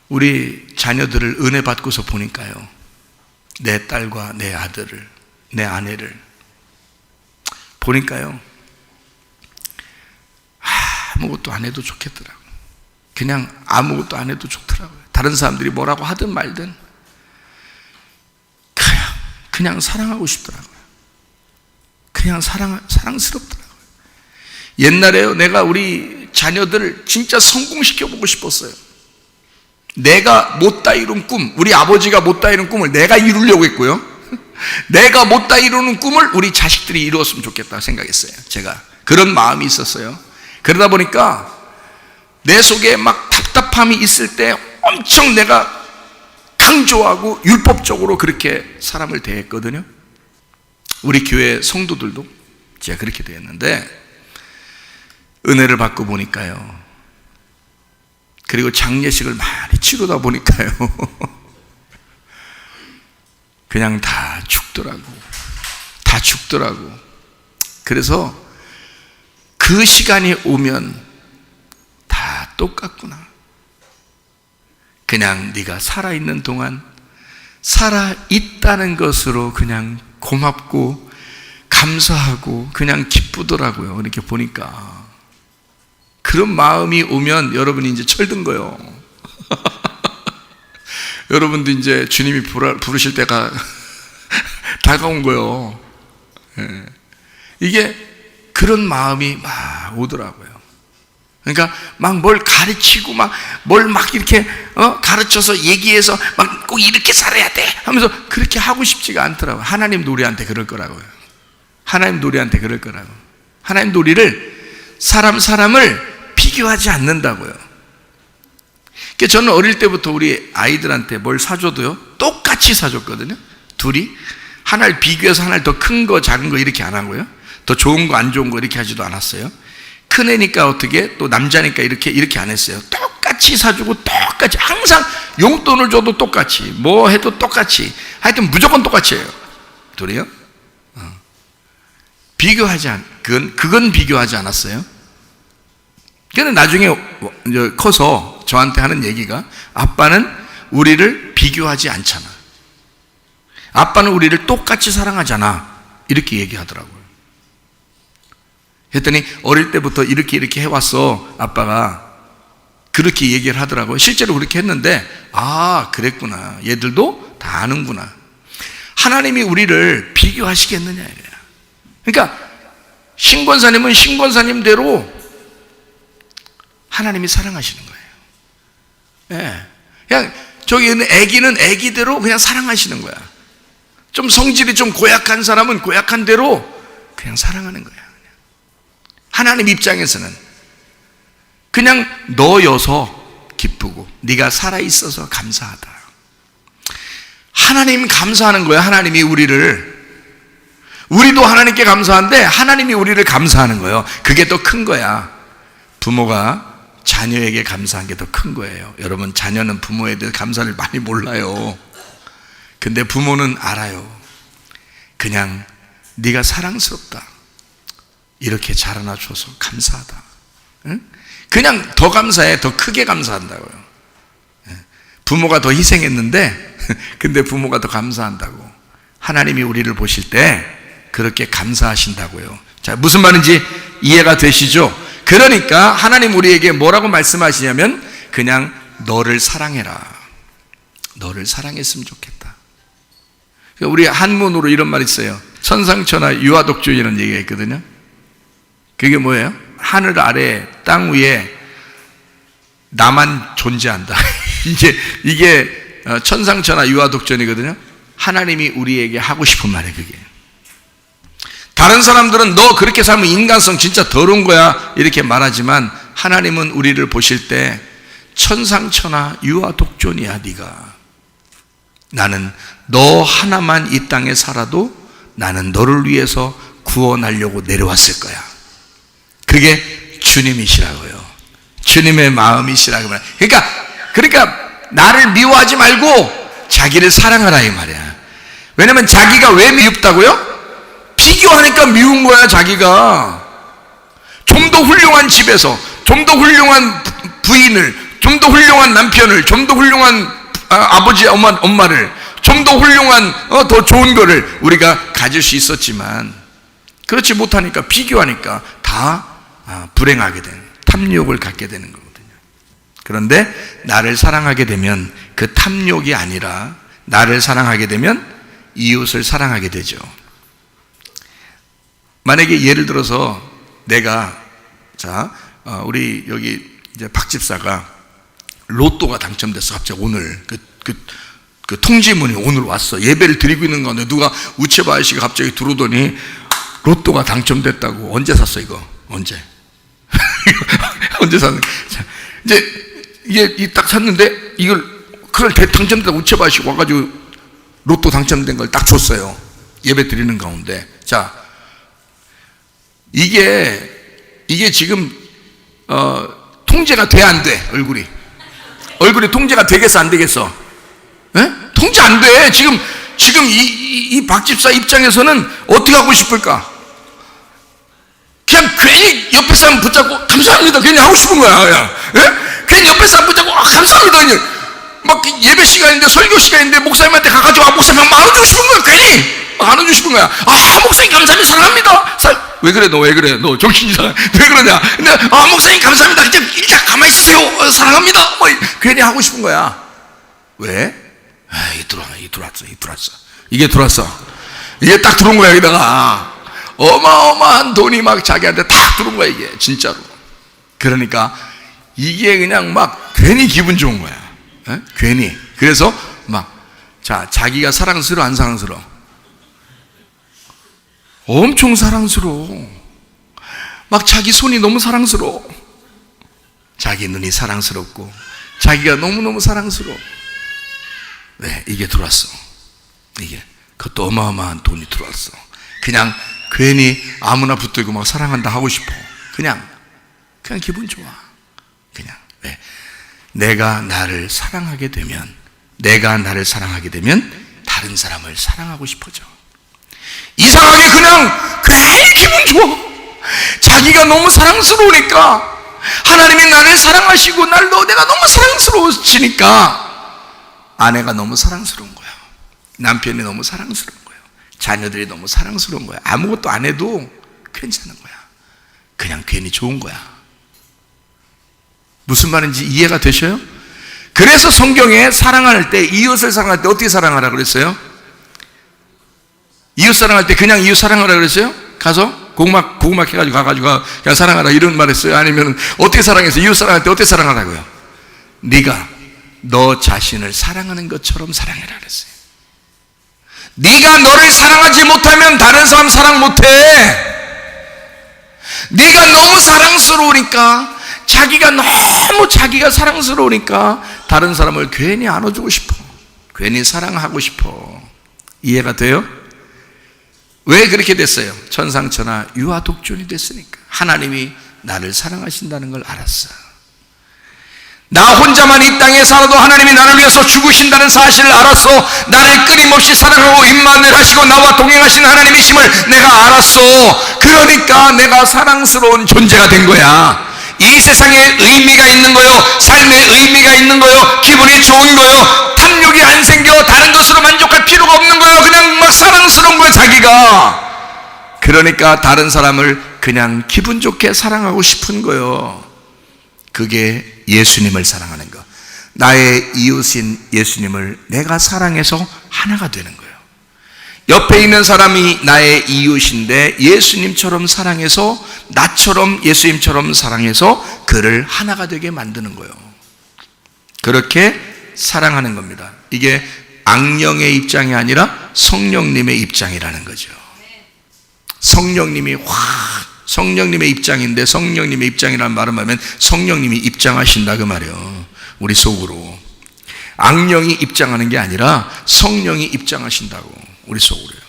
우리 자녀들을 은혜 받고서 보니까요, 내 딸과 내 아들을, 내 아내를 보니까요, 아무것도 안 해도 좋겠더라고요. 그냥 아무것도 안 해도 좋더라고요. 다른 사람들이 뭐라고 하든 말든 그냥 사랑하고 싶더라고요. 그냥 사랑스럽더라고요. 옛날에요, 내가 우리 자녀들을 진짜 성공시켜보고 싶었어요. 내가 못다 이룬 꿈, 우리 아버지가 못다 이룬 꿈을 내가 이루려고 했고요, 내가 못다 이루는 꿈을 우리 자식들이 이루었으면 좋겠다 생각했어요. 제가 그런 마음이 있었어요. 그러다 보니까 내 속에 막 답답함이 있을 때 엄청 내가 강조하고 율법적으로 그렇게 사람을 대했거든요. 우리 교회 성도들도 제가 그렇게 대했는데, 은혜를 받고 보니까요, 그리고 장례식을 많이 치르다 보니까요 그냥 다 죽더라고. 그래서 그 시간이 오면 다 똑같구나. 그냥 네가 살아있는 동안 살아있다는 것으로 그냥 고맙고 감사하고 그냥 기쁘더라고요. 이렇게 보니까. 그런 마음이 오면 여러분이 이제 철든 거예요. 여러분도 이제 주님이 부르실 때가 다가온 거예요. 이게 그런 마음이 막 오더라고요. 그러니까 막 뭘 가르치고 뭘 이렇게 가르쳐서 얘기해서 막 꼭 이렇게 살아야 돼 하면서 그렇게 하고 싶지가 않더라고요. 하나님도 우리한테 그럴 거라고요. 하나님도 우리를 사람을 비교하지 않는다고요. 그러니까 저는 어릴 때부터 우리 아이들한테 뭘 사줘도요, 똑같이 사줬거든요. 둘이 하나를 비교해서 하나를 더 큰 거 작은 거 이렇게 안 하고요, 더 좋은 거 안 좋은 거 이렇게 하지도 않았어요. 큰애니까 어떻게, 또 남자니까 이렇게 안 했어요. 똑같이 사주고 똑같이, 항상 용돈을 줘도 똑같이, 뭐 해도 똑같이, 하여튼 무조건 똑같이 해요, 둘이요. 그건 비교하지 않았어요. 그는 나중에 커서 저한테 하는 얘기가, 아빠는 우리를 비교하지 않잖아. 아빠는 우리를 똑같이 사랑하잖아. 이렇게 얘기하더라고요. 했더니 어릴 때부터 이렇게 해왔어. 아빠가 그렇게 얘기를 하더라고요. 실제로 그렇게 했는데, 아, 그랬구나. 얘들도 다 아는구나. 하나님이 우리를 비교하시겠느냐 이거야. 그러니까 신권사님은 신권사님대로 하나님이 사랑하시는 거예요. 예. 그냥 저기 있는 애기는 애기대로 그냥 사랑하시는 거야. 좀 성질이 좀 고약한 사람은 고약한 대로 그냥 사랑하는 거야. 하나님 입장에서는 그냥 너여서 기쁘고 네가 살아있어서 감사하다. 하나님 감사하는 거야. 하나님이 우리도 하나님께 감사한데 하나님이 우리를 감사하는 거예요. 그게 더 큰 거야. 부모가 자녀에게 감사한 게 더 큰 거예요. 여러분, 자녀는 부모에 대해 감사를 많이 몰라요. 근데 부모는 알아요. 그냥 네가 사랑스럽다, 이렇게 자라나줘서 감사하다. 응? 그냥 더 감사해. 더 크게 감사한다고요. 부모가 더 희생했는데 근데 부모가 더 감사한다고. 하나님이 우리를 보실 때 그렇게 감사하신다고요. 자, 무슨 말인지 이해가 되시죠? 그러니까 하나님 우리에게 뭐라고 말씀하시냐면, 그냥 너를 사랑해라. 너를 사랑했으면 좋겠다. 우리 한문으로 이런 말이 있어요. 천상천하 유아독존이라는 얘기가 있거든요. 그게 뭐예요? 하늘 아래 땅 위에 나만 존재한다. 이게 천상천하 유아독존이거든요. 하나님이 우리에게 하고 싶은 말이에요. 그게. 다른 사람들은 너 그렇게 살면 인간성 진짜 더러운 거야 이렇게 말하지만, 하나님은 우리를 보실 때 천상천하 유아독존이야. 네가, 나는 너 하나만 이 땅에 살아도 나는 너를 위해서 구원하려고 내려왔을 거야. 그게 주님이시라고요. 주님의 마음이시라고 말해요. 그러니까 나를 미워하지 말고 자기를 사랑하라 이 말이야. 왜냐면 자기가 왜 미흡다고요? 비교하니까 미운 거야. 자기가 좀 더 훌륭한 집에서, 좀 더 훌륭한 부인을, 좀 더 훌륭한 남편을, 좀 더 훌륭한 아버지 엄마를, 좀 더 훌륭한 더 좋은 거를 우리가 가질 수 있었지만, 그렇지 못하니까, 비교하니까 다 불행하게 되는, 탐욕을 갖게 되는 거거든요. 그런데 나를 사랑하게 되면 그 탐욕이 아니라, 나를 사랑하게 되면 이웃을 사랑하게 되죠. 만약에 예를 들어서 내가, 우리 여기 이제 박 집사가 로또가 당첨됐어. 갑자기 오늘 그 통지문이 오늘 왔어. 예배를 드리고 있는 가운데 누가 우체부 아저씨가 갑자기 들어오더니 로또가 당첨됐다고. 언제 샀어 이거? 언제? 언제 샀는? 이제 이게 딱 샀는데 이걸 그걸 당첨됐다고 우체부 아저씨 와가지고 로또 당첨된 걸 딱 줬어요. 예배 드리는 가운데. 자, 이게 지금 통제가 돼 안 돼? 얼굴이 통제가 되겠어 안 되겠어? 에? 통제 안 돼. 지금 이 박집사 입장에서는 어떻게 하고 싶을까? 그냥 괜히 옆에 사람 붙잡고 감사합니다 괜히 하고 싶은 거야. 그냥. 에? 괜히 옆에 사람 붙잡고 감사합니다 그냥. 막 예배 시간인데, 설교 시간인데 목사님한테 가가지고 목사님 막 안아주고 싶은 거야. 괜히 막 안아주고 싶은 거야. 목사님 감사합니다, 사랑합니다. 왜 그래? 너 왜 그래? 너 정신 이상해. 왜 그러냐? 근데 목사님 감사합니다. 일단 가만히 있으세요. 사랑합니다. 뭐 괜히 하고 싶은 거야. 왜? 이게 들어왔어. 이게 딱 들어온 거야. 여기다가 어마어마한 돈이 막 자기한테 딱 들어온 거야. 이게 진짜로. 그러니까 이게 그냥 막 괜히 기분 좋은 거야. 에? 괜히. 그래서 막 자기가 사랑스러워 안 사랑스러워? 엄청 사랑스러워. 막 자기 손이 너무 사랑스러워. 자기 눈이 사랑스럽고 자기가 너무너무 사랑스러워. 왜? 이게 들어왔어. 이게 그것도 어마어마한 돈이 들어왔어. 그냥 괜히 아무나 붙들고 막 사랑한다 하고 싶어. 그냥 기분 좋아. 그냥. 왜? 내가 나를 사랑하게 되면 다른 사람을 사랑하고 싶어져. 이상하게 그냥 괜히 기분 좋아. 자기가 너무 사랑스러우니까, 하나님이 나를 사랑하시고 내가 너무 사랑스러워지니까 아내가 너무 사랑스러운 거야. 남편이 너무 사랑스러운 거야. 자녀들이 너무 사랑스러운 거야. 아무것도 안 해도 괜찮은 거야. 그냥 괜히 좋은 거야. 무슨 말인지 이해가 되셔요? 그래서 성경에 사랑할 때, 이웃을 사랑할 때 어떻게 사랑하라 그랬어요? 이웃 사랑할 때 그냥 이웃 사랑하라 그랬어요? 가서 고구마 해가지고 가가지고 그냥 사랑하라 이런 말 했어요? 아니면 어떻게 사랑했어요? 이웃 사랑할 때 어떻게 사랑하라고요? 네가 너 자신을 사랑하는 것처럼 사랑해라 그랬어요. 네가 너를 사랑하지 못하면 다른 사람 사랑 못해. 네가 너무 사랑스러우니까, 자기가 사랑스러우니까 다른 사람을 괜히 안아주고 싶어. 괜히 사랑하고 싶어. 이해가 돼요? 왜 그렇게 됐어요? 천상천하 유아독존이 됐으니까. 하나님이 나를 사랑하신다는 걸 알았어. 나 혼자만 이 땅에 살아도 하나님이 나를 위해서 죽으신다는 사실을 알았어. 나를 끊임없이 사랑하고 임만을 하시고 나와 동행하신 하나님이심을 내가 알았어. 그러니까 내가 사랑스러운 존재가 된 거야. 이 세상에 의미가 있는 거요, 삶에 의미가 있는 거요, 기분이 좋은 거요, 탐욕이 안 생겨 다른 것으로 만족할 필요가 없는 거요. 그냥 막 사랑스러운 거예요, 자기가. 그러니까 다른 사람을 그냥 기분 좋게 사랑하고 싶은 거요. 그게 예수님을 사랑하는 거. 나의 이웃인 예수님을 내가 사랑해서 하나가 되는 거예요. 옆에 있는 사람이 나의 이웃인데 예수님처럼 사랑해서, 나처럼 예수님처럼 사랑해서 그를 하나가 되게 만드는 거예요. 그렇게 사랑하는 겁니다. 이게 악령의 입장이 아니라 성령님의 입장이라는 거죠. 성령님의 입장인데, 성령님의 입장이라는 말은 하면 성령님이 입장하신다 그 말이에요. 우리 속으로. 악령이 입장하는 게 아니라 성령이 입장하신다고, 우리 속으로요.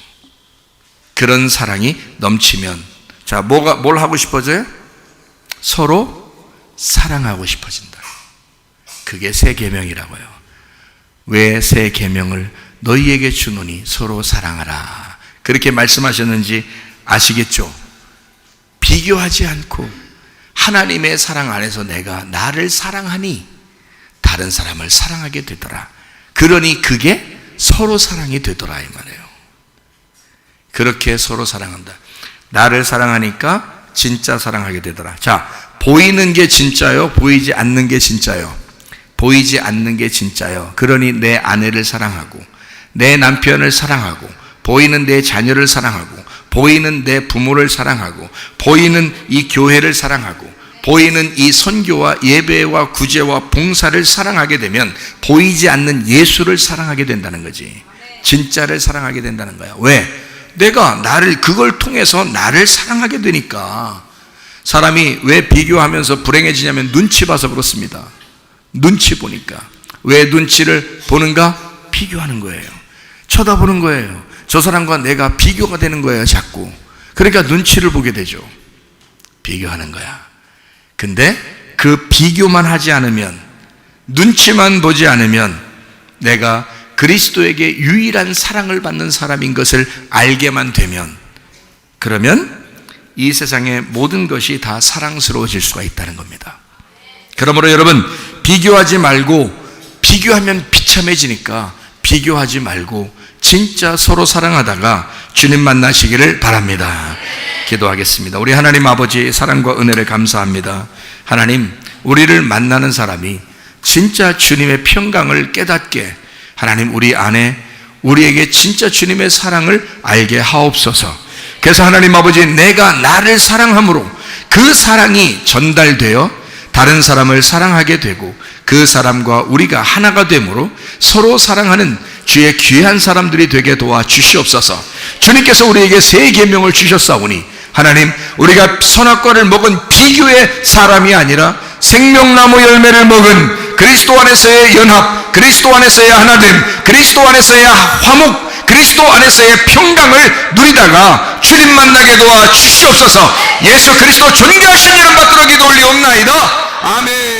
그런 사랑이 넘치면, 자, 뭘 하고 싶어져요? 서로 사랑하고 싶어진다. 그게 새 계명이라고요. 왜 새 계명을 너희에게 주노니 서로 사랑하라 그렇게 말씀하셨는지 아시겠죠? 비교하지 않고 하나님의 사랑 안에서 내가 나를 사랑하니 다른 사람을 사랑하게 되더라. 그러니 그게 서로 사랑이 되더라 이 말이에요. 그렇게 서로 사랑한다. 나를 사랑하니까 진짜 사랑하게 되더라. 자, 보이는 게 진짜요? 보이지 않는 게 진짜요? 보이지 않는 게 진짜요. 그러니 내 아내를 사랑하고, 내 남편을 사랑하고, 보이는 내 자녀를 사랑하고, 보이는 내 부모를 사랑하고, 보이는 이 교회를 사랑하고, 보이는 이 선교와 예배와 구제와 봉사를 사랑하게 되면 보이지 않는 예수를 사랑하게 된다는 거지. 진짜를 사랑하게 된다는 거야. 왜? 내가 그걸 통해서 나를 사랑하게 되니까. 사람이 왜 비교하면서 불행해지냐면 눈치 봐서 그렇습니다. 눈치 보니까. 왜 눈치를 보는가? 비교하는 거예요. 쳐다보는 거예요. 저 사람과 내가 비교가 되는 거예요, 자꾸. 그러니까 눈치를 보게 되죠. 비교하는 거야. 근데 그 비교만 하지 않으면, 눈치만 보지 않으면 내가 그리스도에게 유일한 사랑을 받는 사람인 것을 알게만 되면, 그러면 이 세상의 모든 것이 다 사랑스러워질 수가 있다는 겁니다. 그러므로 여러분, 비교하지 말고, 비교하면 비참해지니까 비교하지 말고 진짜 서로 사랑하다가 주님 만나시기를 바랍니다. 기도하겠습니다. 우리 하나님 아버지 사랑과 은혜를 감사합니다. 하나님, 우리를 만나는 사람이 진짜 주님의 평강을 깨닫게, 하나님 우리 안에 우리에게 진짜 주님의 사랑을 알게 하옵소서. 그래서 하나님 아버지, 내가 나를 사랑함으로 그 사랑이 전달되어 다른 사람을 사랑하게 되고 그 사람과 우리가 하나가 되므로 서로 사랑하는 주의 귀한 사람들이 되게 도와주시옵소서. 주님께서 우리에게 새 계명을 주셨사오니 하나님, 우리가 선악과를 먹은 비교의 사람이 아니라 생명나무 열매를 먹은 그리스도 안에서의 연합, 그리스도 안에서의 하나됨, 그리스도 아에서의 화목, 그리스도 안에서의 평강을 누리다가 주님 만나게 도와주시옵소서. 예수 그리스도 존귀하신 이름 받들어 기도 올리옵나이다. 아멘.